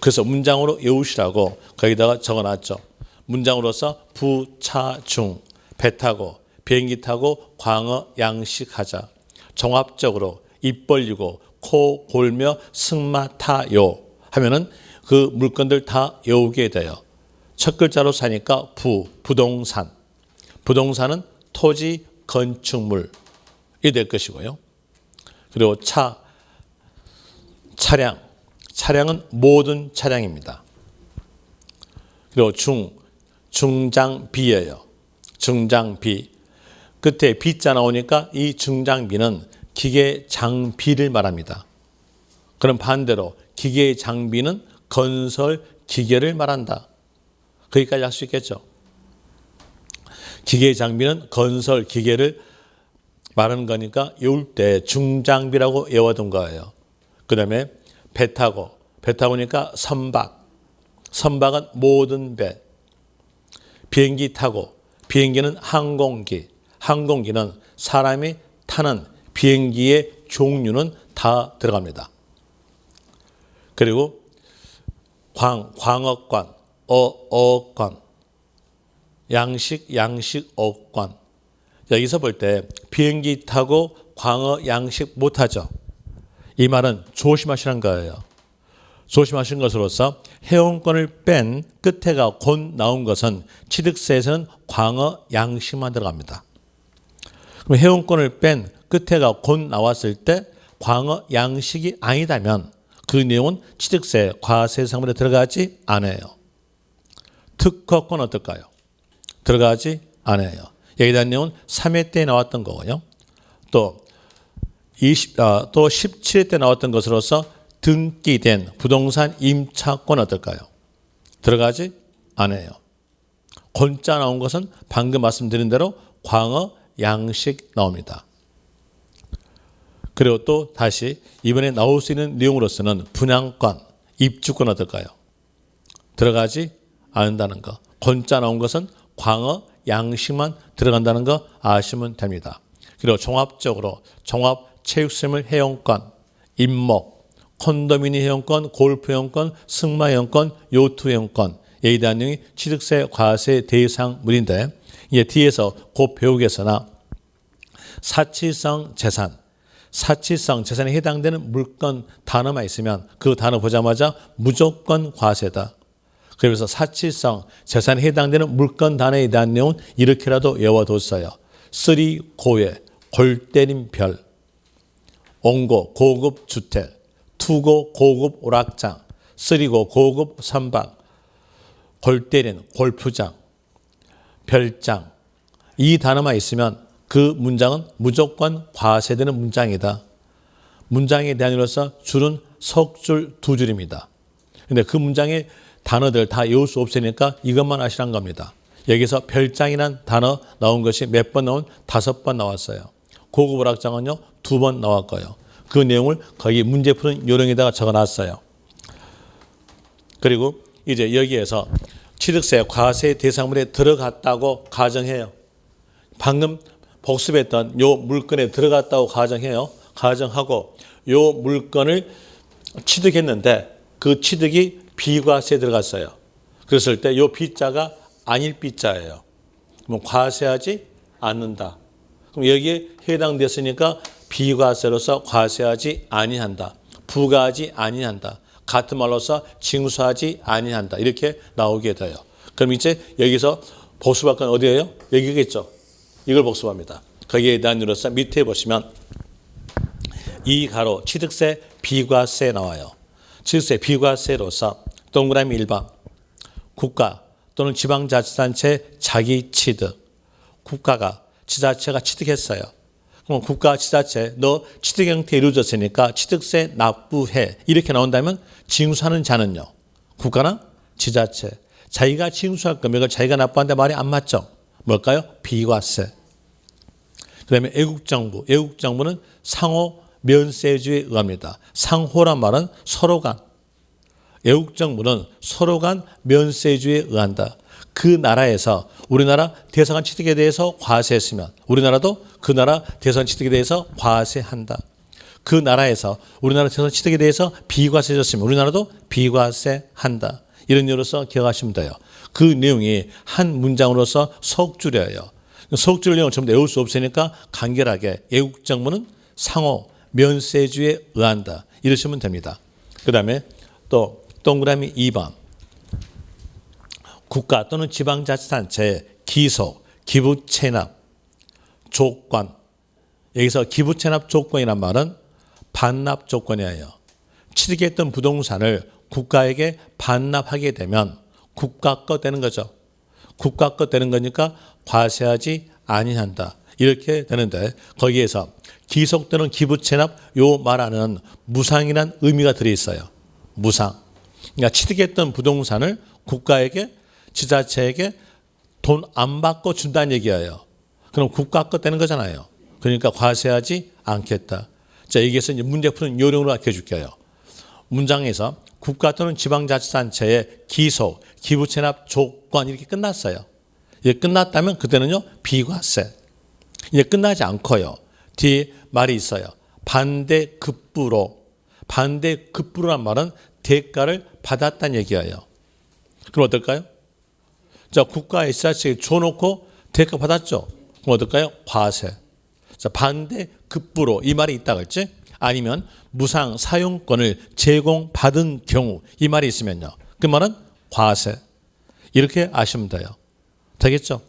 그래서 문장으로 외우시라고 거기다가 적어놨죠. 문장으로서 부, 차, 중, 배 타고 비행기 타고 광어, 양식하자. 종합적으로 입 벌리고 코 골며 승마 타요 하면은 그 물건들 다 외우게 돼요. 첫 글자로 사니까 부동산. 부동산은 토지, 건축물이 될 것이고요. 그리고 차량은 모든 차량입니다. 그리고 중장비예요. 중장비. 끝에 비자 나오니까 이 중장비는 기계 장비를 말합니다. 그럼 반대로 기계 장비는 건설 기계를 말한다. 거기까지 할 수 있겠죠. 기계 장비는 건설 기계를 말하는 거니까 외울 때 중장비라고 외워둔 거예요. 그 다음에 배 타고니까 선박은 모든 배. 비행기 타고 비행기는 항공기는 사람이 타는 비행기의 종류는 다 들어갑니다. 그리고 광어권, 어권, 양식어권. 여기서 볼 때 비행기 타고 광어, 양식 못하죠. 이 말은 조심하시는 거예요. 조심하신 것으로서 회원권을 뺀 끝에가 곧 나온 것은 취득세에서는 광어, 양식만 들어갑니다. 그럼 회원권을 뺀 끝에가 곧 나왔을 때 광어, 양식이 아니다면 그 내용은 취득세, 과세상물에 들어가지 않아요. 특허권 어떨까요? 들어가지 않아요. 여기에 대한 내용은 3회 때 나왔던 거고요. 또 17회 때 나왔던 것으로서 등기된 부동산 임차권 어떨까요? 들어가지 않아요. 권자 나온 것은 방금 말씀드린 대로 광어, 양식 나옵니다. 그리고 또 다시 이번에 나올 수 있는 내용으로서는 분양권, 입주권 어떨까요? 들어가지 않는다는 거. 권자 나온 것은 광어, 양식만 들어간다는 거 아시면 됩니다. 그리고 종합적으로 종합체육시설 회원권, 임목, 콘도미니엄 회원권, 골프 회원권, 승마 회원권, 요트 회원권 여기에 대한 내용이 취득세 과세 대상물인데 이제 뒤에서 곧 배우겠으나 사치성 재산, 사치성 재산에 해당되는 물건 단어만 있으면 그 단어 보자마자 무조건 과세다. 그래서 사치성 재산에 해당되는 물건 단어에 대한 내용은 이렇게라도 외워뒀어요. 쓰리 고외, 골 때린 별, 옹고 고급 주택, 투고 고급 오락장, 쓰리고 고급 선박, 골 때린 골프장, 별장. 이 단어만 있으면 그 문장은 무조건 과세되는 문장이다. 문장에 대한 이로서 줄은 석 줄, 두 줄입니다. 그런데 그 문장의 단어들 다 외울 수 없으니까 이것만 아시란 겁니다. 여기서 별장이라는 단어 나온 것이 몇 번 나온? 5번 나왔어요. 고급 오락장은요 2번 나왔고요. 그 내용을 거기 문제 푸는 요령에다가 적어놨어요. 그리고 이제 여기에서 취득세 과세 대상물에 들어갔다고 가정해요. 방금 복습했던 요 물건에 들어갔다고 가정해요. 가정하고 요 물건을 취득했는데 그 취득이 비과세에 들어갔어요. 그랬을 때 요 비자가 아닐 비자예요. 그럼 과세하지 않는다. 그럼 여기에 해당됐으니까 비과세로서 과세하지 아니한다. 부과하지 아니한다. 같은 말로서 징수하지 아니한다. 이렇게 나오게 돼요. 그럼 이제 여기서 복습할 건 어디예요? 여기겠죠. 이걸 복습합니다. 거기에 대한 이유로서 밑에 보시면 이 가로 취득세 비과세 나와요. 취득세 비과세로서 동그라미 1번 국가 또는 지방자치단체 자기 취득. 국가가 지자체가 취득했어요. 그럼 국가 지자체 너 취득 형태 이루어졌으니까 취득세 납부해. 이렇게 나온다면 징수하는 자는요. 국가나 지자체. 자기가 징수할 금액을 자기가 납부하는데 말이 안 맞죠. 뭘까요? 비과세. 그다음에 애국정부. 애국정부는 상호 면세주에 의합니다. 상호란 말은 서로 간. 애국정부는 서로 간 면세주에 의한다. 그 나라에서 우리나라 대사관 취득에 대해서 과세했으면 우리나라도 그 나라 대사관 취득에 대해서 과세한다. 그 나라에서 우리나라 대사관 취득에 대해서 비과세졌으면 우리나라도 비과세한다. 이런 이유로서 기억하시면 돼요. 그 내용이 한 문장으로서 석줄이에요. 석줄 내용을 전부 다 외울 수 없으니까 간결하게 애국정부는 상호 면세주에 의한다. 이러시면 됩니다. 그 다음에 또 동그라미 2번 국가 또는 지방자치단체의 기소, 기부 체납, 조건. 여기서 기부 체납 조건이란 말은 반납 조건이에요. 취득했던 부동산을 국가에게 반납하게 되면 국가 거 되는 거죠. 국가 거 되는 거니까 과세하지 아니한다. 이렇게 되는데 거기에서 기속 또는 기부 체납 요 말하는 무상이란 의미가 들어있어요. 무상. 그러니까 취득했던 부동산을 국가에게 지자체에게 돈 안 받고 준다는 얘기예요. 그럼 국가 거 되는 거잖아요. 그러니까 과세하지 않겠다. 자, 여기에서 이제 문제 푸는 요령으로 알려줄게요. 문장에서 국가 또는 지방자치단체의 기소, 기부체납 조건 이렇게 끝났어요. 이게 끝났다면 그때는요 비과세. 이제 끝나지 않고요. 뒤에 말이 있어요. 반대급부로. 반대급부로란 말은 대가를 받았다는 얘기예요. 그럼 어떨까요? 자, 국가의 지자체에 줘놓고 대가 받았죠. 그럼 어떨까요? 과세. 자, 반대급부로 이 말이 있다 그랬지? 아니면 무상 사용권을 제공받은 경우 이 말이 있으면요. 그 말은 과세. 이렇게 아시면 돼요. 되겠죠?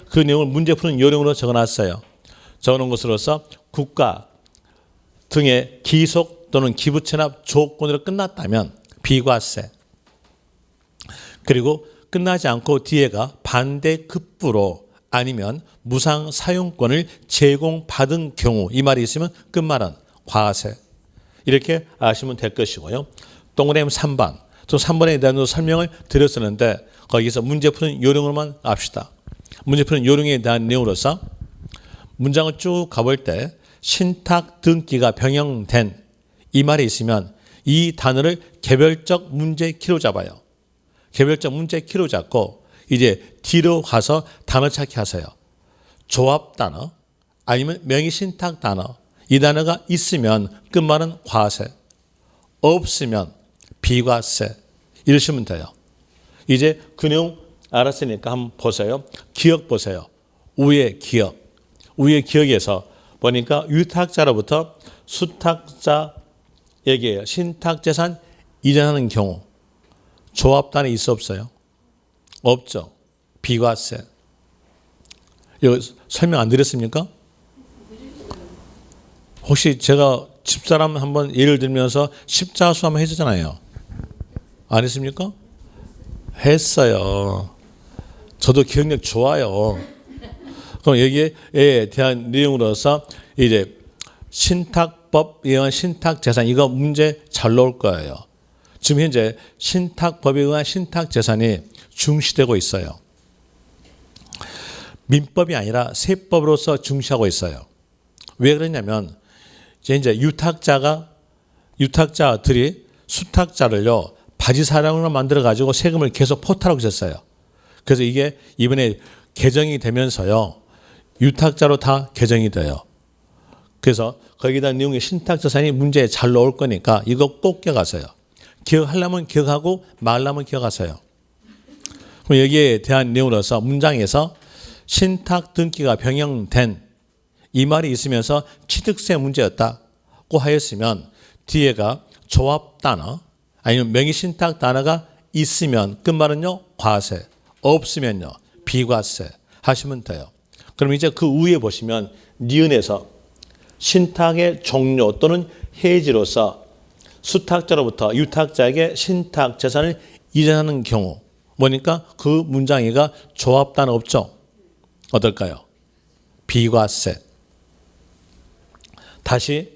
그 내용을 문제 푸는 요령으로 적어놨어요. 적어놓은 것으로서 국가 등의 기속 또는 기부체납 조건으로 끝났다면 비과세. 그리고 끝나지 않고 뒤에가 반대급부로 아니면 무상 사용권을 제공받은 경우 이 말이 있으면 끝말은 과세. 이렇게 아시면 될 것이고요. 동그라미 3번. 또 3번에 대한 설명을 드렸었는데 거기서 문제 푸는 요령으로만 합시다. 문제 푸는 요령에 대한 내용으로서 문장을 쭉 가볼 때 신탁 등기가 병행된 이 말이 있으면 이 단어를 개별적 문제 키로 잡아요. 개별적 문제 키로 잡고 이제 뒤로 가서 단어 찾기 하세요. 조합 단어 아니면 명의신탁 단어 이 단어가 있으면 끝말은 과세, 없으면 비과세 이러시면 돼요. 이제 그 내용 알았으니까 한번 보세요. 기억 보세요. 위의 기억. 위의 기억에서 보니까 위탁자로부터 수탁자에게 신탁재산 이전하는 경우 조합단에 있어 없어요? 없죠. 비과세. 이거 설명 안 드렸습니까? 혹시 제가 집사람 한번 예를 들면서 십자수 한번 해주잖아요. 안 했습니까? 했어요. 저도 기억력 좋아요. 그럼 여기에 대한 내용으로서 이제 신탁법에 의한 신탁재산 이거 문제 잘 나올 거예요. 지금 현재 신탁법에 의한 신탁재산이 중시되고 있어요. 민법이 아니라 세법으로서 중시하고 있어요. 왜 그러냐면 이제 유탁자들이 수탁자를요 바지사랑으로 만들어 가지고 세금을 계속 포탈하고 있었어요. 그래서 이게 이번에 개정이 되면서요 유탁자로 다 개정이 돼요. 그래서 거기다 내용의 신탁재산이 문제에 잘 나올 거니까 이거 꼭 기억하세요. 기억하려면 기억하고 말하려면 기억하세요. 그럼 여기에 대한 내용으로서 문장에서 신탁 등기가 병행된 이 말이 있으면서 취득세 문제였다고 하였으면 뒤에가 조합 단어 아니면 명의신탁 단어가 있으면 끝말은요 과세, 없으면요 비과세 하시면 돼요. 그럼 이제 그 위에 보시면 니은에서 신탁의 종료 또는 해지로서 수탁자로부터 유탁자에게 신탁 재산을 이전하는 경우 뭐니까 그 문장이가 조합 단어 없죠. 어떨까요? 비과세. 다시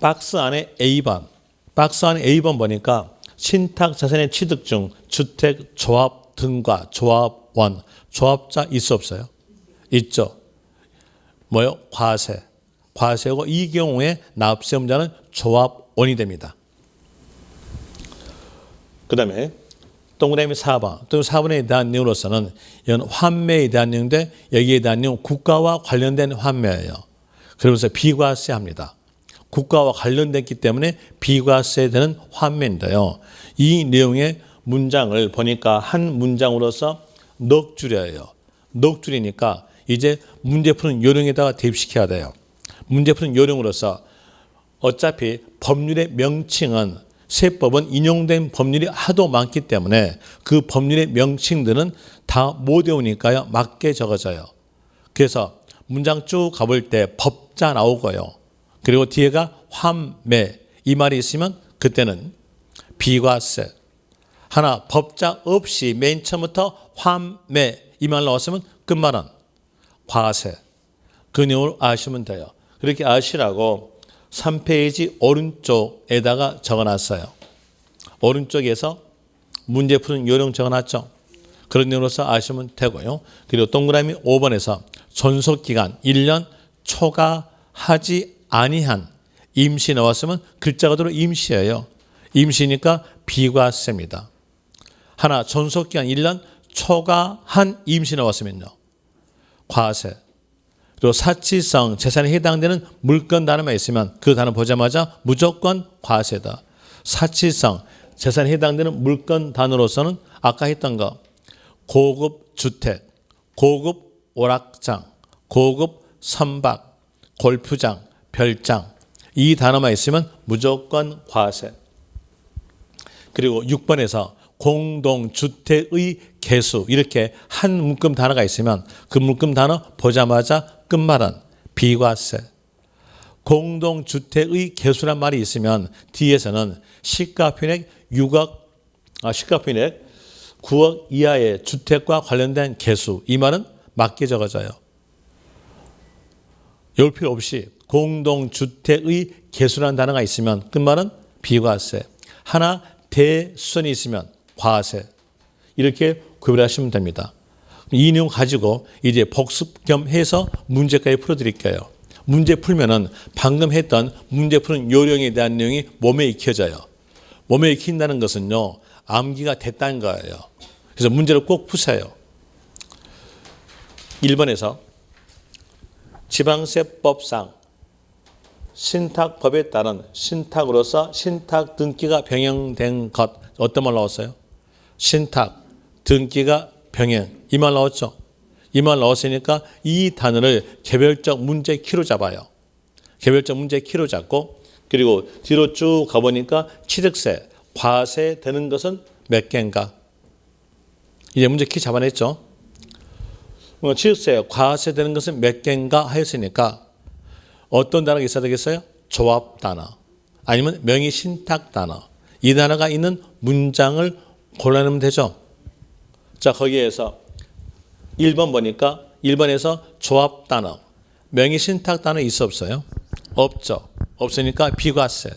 박스 안에 A번. 박스 안에 A번 보니까 신탁 자산의 취득 중 주택 조합 등과 조합원, 조합자 있어 없어요? 있죠. 뭐요? 과세. 과세고 이 경우에 납세음자는 조합원이 됩니다. 그 다음에 동그라미 4번. 또 4번에 대한 내용으로서는 이건 환매에 대한 내용인데 여기에 대한 내용 국가와 관련된 환매예요. 그러면서 비과세 합니다. 국가와 관련됐기 때문에 비과세되는 환매인데요. 이 내용의 문장을 보니까 한 문장으로서 넉 줄이에요. 넉 줄이니까 이제 문제 푸는 요령에다가 대입시켜야 돼요. 문제 푸는 요령으로서 어차피 법률의 명칭은 세법은 인용된 법률이 하도 많기 때문에 그 법률의 명칭들은 다 못 외우니까요. 맞게 적어져요. 그래서 문장 쭉 가볼 때 법자 나오고요. 그리고 뒤에가 환매 이 말이 있으면 그때는 비과세. 하나 법자 없이 맨 처음부터 환매 이 말 나왔으면 끝말은 과세. 그 내용을 아시면 돼요. 그렇게 아시라고 3페이지 오른쪽에다가 적어놨어요. 오른쪽에서 문제 푸는 요령 적어놨죠. 그런 내용으로서 아시면 되고요. 그리고 동그라미 5번에서 존속기간 1년 초과하지 아니한 임시 나왔으면 글자 그대로 임시예요. 임시니까 비과세입니다. 하나 존속기간 1년 초과한 임시 나왔으면요. 과세. 그리고 사치성 재산에 해당되는 물건 단어만 있으면 그 단어 보자마자 무조건 과세다. 사치성 재산에 해당되는 물건 단어로서는 아까 했던 거 고급 주택, 고급 오락장, 고급 선박, 골프장, 별장 이 단어만 있으면 무조건 과세. 그리고 6번에서 공동주택의 개수 이렇게 한 묶음 단어가 있으면 그 묶음 단어 보자마자 끝말은 비과세. 공동주택의 개수란 말이 있으면 뒤에서는 시가표인액 9억 이하의 주택과 관련된 개수 이 말은 맞게 적어져요. 열 필요 없이 공동주택의 개수라는 단어가 있으면 끝말은 비과세. 하나 대수선이 있으면 과세. 이렇게 구별하시면 됩니다. 이 내용 가지고 이제 복습 겸 해서 문제까지 풀어드릴게요. 문제 풀면은 방금 했던 문제 푸는 요령에 대한 내용이 몸에 익혀져요. 몸에 익힌다는 것은요, 암기가 됐다는 거예요. 그래서 문제를 꼭 푸세요. 1번에서 지방세법상 신탁법에 따른 신탁으로서 신탁 등기가 병행된 것 어떤 말 나왔어요? 신탁 등기가 병행 이 말 나왔죠? 이 말 나왔으니까 이 단어를 개별적 문제 키로 잡아요. 개별적 문제 키로 잡고 그리고 뒤로 쭉 가보니까 취득세, 과세 되는 것은 몇 개인가? 이제 문제 키 잡아냈죠. 취득세, 과세 되는 것은 몇 개인가 하였으니까 어떤 단어가 있어야 되겠어요? 조합 단어 아니면 명의 신탁 단어 이 단어가 있는 문장을 골라내면 되죠. 자 거기에서 1번 보니까 1번에서 조합 단어 명의 신탁 단어 있어 없어요? 없죠. 없으니까 비과세.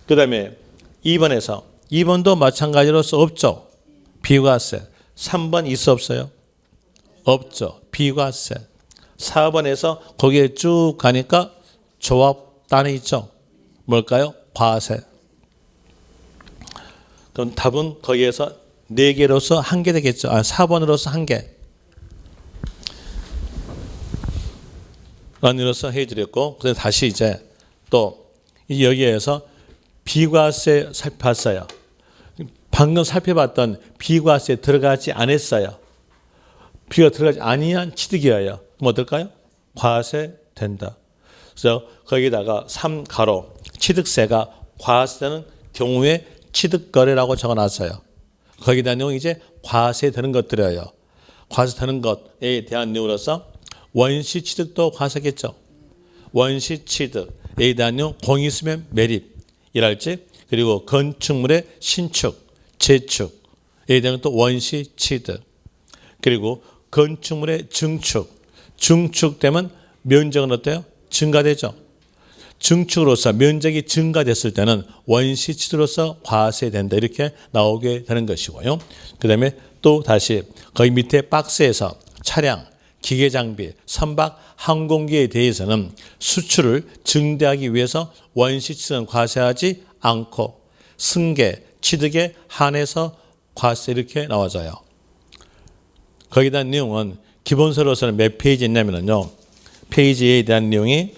그 다음에 2번에서 2번도 마찬가지로서 없죠. 비과세. 3번 있어 없어요? 없죠. 비과세. 4번에서 거기에 쭉 가니까 조합 단어 있죠. 뭘까요? 과세. 그럼 답은 거기에서 4개로서 1개 되겠죠. 4번으로서 1개. 라는으로서 해드렸고 그래서 다시 이제 또 여기에서 비과세 살펴봤어요. 방금 살펴봤던 비과세 들어가지 않았어요. 비가 들어가지 아니한 취득이어요. 그럼 어떨까요? 과세 된다. 그래서 거기다가 3가로 취득세가 과세되는 경우에 취득거래라고 적어놨어요. 거기다 내용 이제 과세되는 것들이에요. 과세되는 것에 대한 내용으로서 원시 취득도 과세겠죠. 원시 취득에 대한 내용 공익수면 매립이랄지 그리고 건축물의 신축, 재축에 대한 또 원시 취득 그리고 건축물의 증축되면 면적은 어때요? 증가되죠. 증축으로서 면적이 증가됐을 때는 원시 취득으로서 과세된다 이렇게 나오게 되는 것이고요. 그 다음에 또 다시 거기 밑에 박스에서 차량, 기계장비, 선박, 항공기에 대해서는 수출을 증대하기 위해서 원시 취득은 과세하지 않고 승계, 취득에 한해서 과세 이렇게 나와져요. 거기에 대한 내용은 기본서로서는 몇 페이지 있냐면요. 페이지에 대한 내용이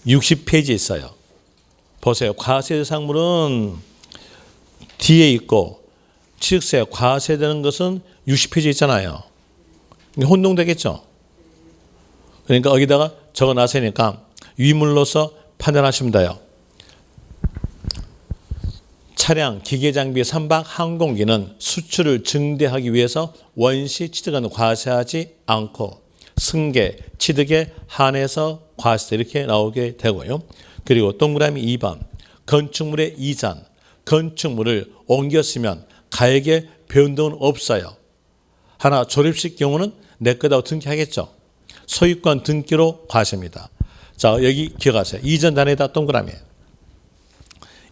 60페이지 있어요. 보세요. 과세 대상물은 뒤에 있고 취득세 과세되는 것은 60페이지 있잖아요. 혼동되겠죠. 그러니까 여기다가 적어놨으니까 위물로서 판단하시면 돼요. 차량, 기계장비, 선박, 항공기는 수출을 증대하기 위해서 원시 취득은 과세하지 않고 승계, 취득에 한해서 과세 이렇게 나오게 되고요. 그리고 동그라미 2번 건축물의 이전, 건축물을 옮겨 쓰면 가액의 변동은 없어요. 하나 조립식 경우는 내 거다고 등기하겠죠. 소유권 등기로 과세입니다. 자 여기 기억하세요. 이전 단에다 동그라미.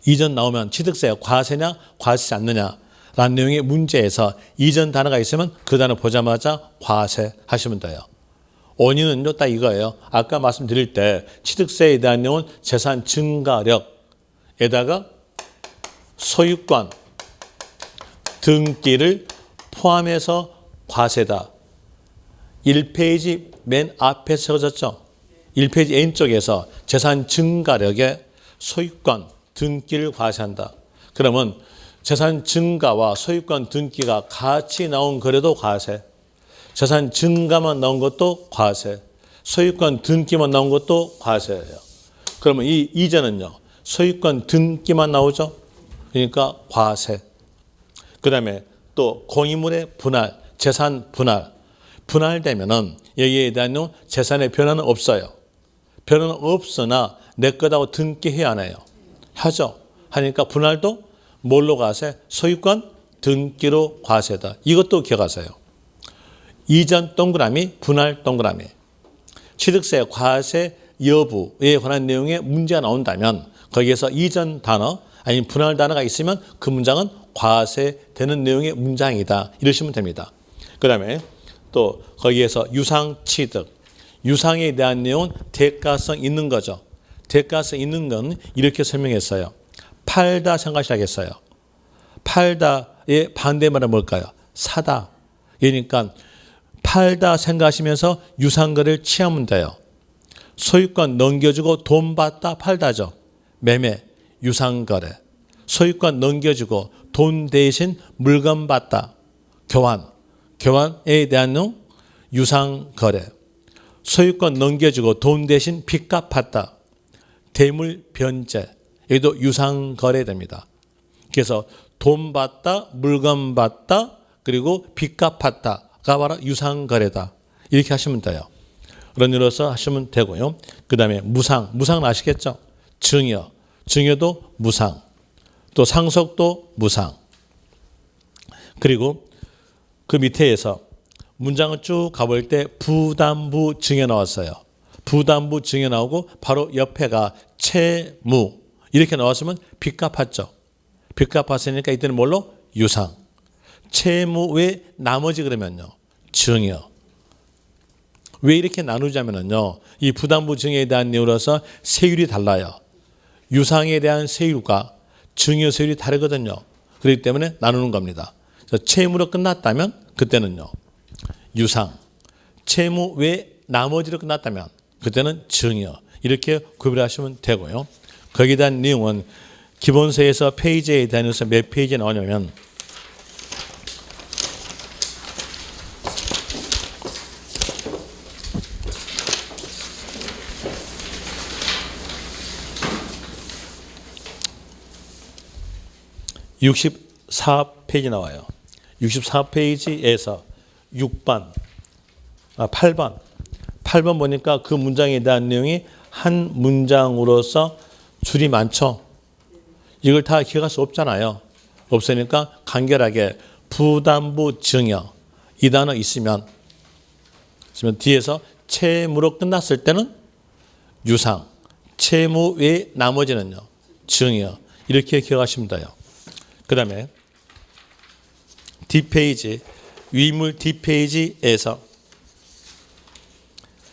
이전 나오면 취득세 과세냐 과세지 않느냐 라는 내용의 문제에서 이전 단어가 있으면 그 단어 보자마자 과세하시면 돼요. 원인은요 딱 이거예요. 아까 말씀드릴 때 취득세에 대한 내용은 재산 증가력에다가 소유권 등기를 포함해서 과세다. 1페이지 맨 앞에 적어졌죠. 1페이지 N쪽에서 재산 증가력에 소유권 등기를 과세한다. 그러면 재산 증가와 소유권 등기가 같이 나온 거래도 과세. 재산 증가만 나온 것도 과세. 소유권 등기만 나온 것도 과세예요. 그러면 이 이전은요. 소유권 등기만 나오죠. 그러니까 과세. 그 다음에 또 공유물의 분할, 재산 분할되면은 여기에 대한 재산의 변화는 없어요. 변화는 없으나 내 거다고 등기해야 하나요? 하죠. 하니까 분할도 뭘로 과세? 소유권 등기로 과세다. 이것도 기억하세요. 이전 동그라미, 분할 동그라미. 취득세 과세 여부에 관한 내용의 문제가 나온다면 거기에서 이전 단어 아니면 분할 단어가 있으면 그 문장은 과세되는 내용의 문장이다. 이러시면 됩니다. 그 다음에 또 거기에서 유상취득. 유상에 대한 내용은 대가성 있는 거죠. 대가성 있는 건 이렇게 설명했어요. 팔다 생각하셔야겠어요. 팔다의 반대말은 뭘까요? 사다. 그러니까 팔다 생각하시면서 유상거래를 취하면 돼요. 소유권 넘겨주고 돈 받다 팔다죠. 매매, 유상거래. 소유권 넘겨주고 돈 대신 물건 받다. 교환에 대한 내용, 유상거래. 소유권 넘겨주고 돈 대신 빚 갚았다. 대물 변제. 여기도 유상거래됩니다. 그래서 돈 받다, 물건 받다, 그리고 빚 갚았다가 바로 유상거래다. 이렇게 하시면 돼요. 그런 일로서 하시면 되고요. 그 다음에 무상. 무상은 아시겠죠? 증여. 증여도 무상. 또 상속도 무상. 그리고 그 밑에에서 문장을 쭉 가볼 때 부담부 증여 나왔어요. 부담부 증여 나오고 바로 옆에가 채무 이렇게 나왔으면 빚 갚았죠. 빚 갚았으니까 이때는 뭘로? 유상. 채무 외 나머지 그러면요. 증여. 왜 이렇게 나누자면요. 이 부담부 증여에 대한 내용으로서 세율이 달라요. 유상에 대한 세율과 증여 세율이 다르거든요. 그렇기 때문에 나누는 겁니다. 채무로 끝났다면 그때는요. 유상. 채무 외 나머지로 끝났다면 그때는 증여. 이렇게 구별하시면 되고요. 거기에 대한 내용은 기본서에서 페이지에 다녀서 몇 페이지에 나오냐면 64페이지 나와요. 64페이지에서 8번 보니까 그 문장에 대한 내용이 한 문장으로서 줄이 많죠. 이걸 다 기억할 수 없잖아요. 없으니까 간결하게 부담부 증여 이 단어 있으면 뒤에서 채무로 끝났을 때는 유상, 채무 외 나머지는요. 증여 이렇게 기억하시면 돼요. 그 다음에 뒷페이지 위물 뒷페이지에서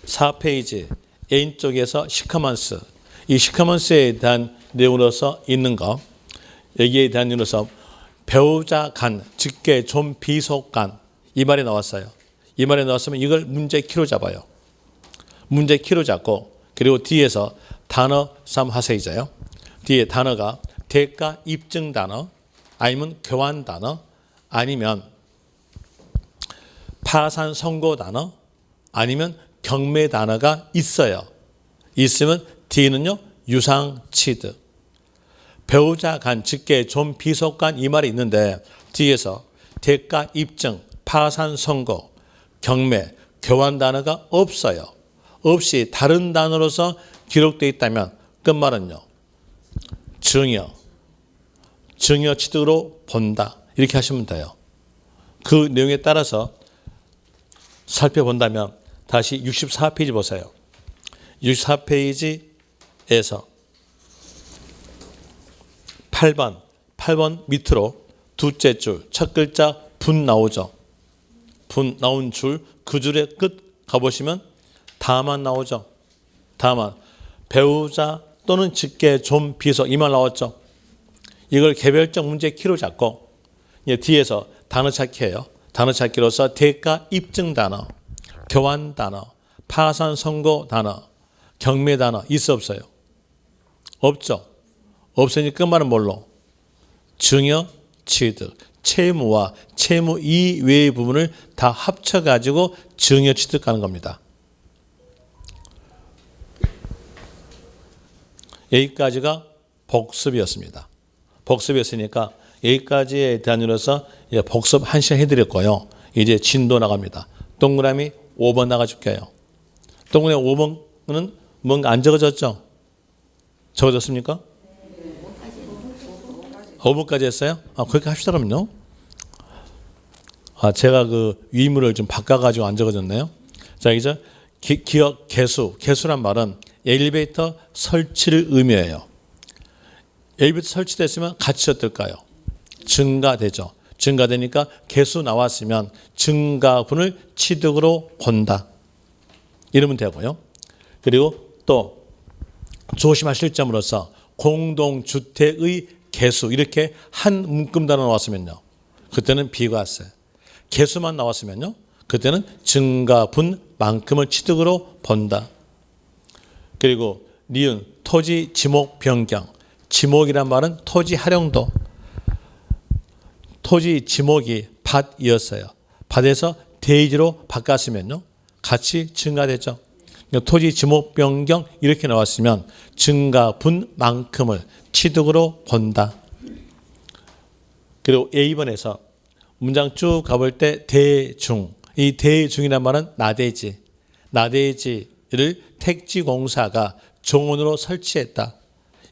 4페이지 N 쪽에서 시커먼스 이 시커먼스에 대한 내용으로서 있는 거 여기에 대한 내용으로서 배우자 간 직계 좀 비속간 이 말이 나왔어요. 이 말이 나왔으면 이걸 문제 키로 잡아요. 문제 키로 잡고 그리고 뒤에서 단어 삼하세이자요. 뒤에 단어가 대가 입증 단어 아니면 교환 단어 아니면 파산 선고 단어 아니면 경매 단어가 있어요. 있으면 뒤에는요. 유상 취득. 배우자 간 직계 좀 비속간 이 말이 있는데 뒤에서 대가 입증, 파산 선고, 경매, 교환 단어가 없어요. 없이 다른 단어로서 기록되어 있다면 끝말은요. 증여 취득으로 본다. 이렇게 하시면 돼요. 그 내용에 따라서 살펴본다면 다시 64페이지 보세요. 64페이지에서 8번 밑으로 두째 줄, 첫 글자 분 나오죠. 분 나온 줄, 그 줄의 끝 가보시면 다만 나오죠. 다만 배우자 또는 직계 좀 비속 이 말 나왔죠. 이걸 개별적 문제 키로 잡고 뒤에서 단어 찾기예요. 단어 찾기로서 대가 입증 단어, 교환 단어, 파산 선고 단어, 경매 단어 있어 없어요? 없죠. 없으니 끝말은 뭘로? 증여 취득. 채무와 채무 이외의 부분을 다 합쳐가지고 증여 취득하는 겁니다. 여기까지가 복습이었습니다. 복습이었으니까 여기까지에 대한 이로서 복습 1시간 해드렸고요. 이제 진도 나갑니다. 동그라미 5번 나가줄게요. 동그라미 5번은 뭔가 안 적어졌죠? 적어졌습니까? 5번까지 했어요? 그렇게 합시다 그러면요. 제가 그 위문을 좀 바꿔가지고 안 적어졌네요. 자, 이제 기억 개수란 말은 엘리베이터 설치를 의미해요. 엘리베이터 설치됐으면 같이 어떨까요? 증가되죠. 증가되니까 개수 나왔으면 증가분을 취득으로 본다. 이러면 되고요. 그리고 또 조심하실 점으로서 공동주택의 개수 이렇게 한 문금 단어 나왔으면요. 그때는 비과세. 개수만 나왔으면요. 그때는 증가분만큼을 취득으로 본다. 그리고 니은 토지 지목 변경. 지목이란 말은 토지 활용도. 토지 지목이 밭이었어요. 밭에서 대지로 바꿨으면요. 같이 증가되죠. 토지 지목 변경 이렇게 나왔으면 증가분만큼을 취득으로 본다. 그리고 A번에서 문장 쭉 가볼 때 대중, 이 대중이란 말은 나대지, 나대지를 택지공사가 정원으로 설치했다.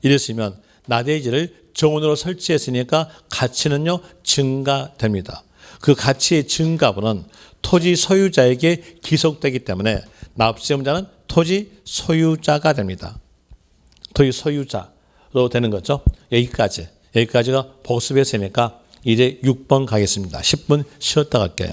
이랬으면 나대지를 정원으로 설치했으니까 가치는요 증가됩니다. 그 가치의 증가분은 토지 소유자에게 기속되기 때문에 납세의무자는 토지 소유자가 됩니다. 토지 소유자로 되는 거죠. 여기까지가 복습했으니까 이제 6번 가겠습니다. 10분 쉬었다 갈게요.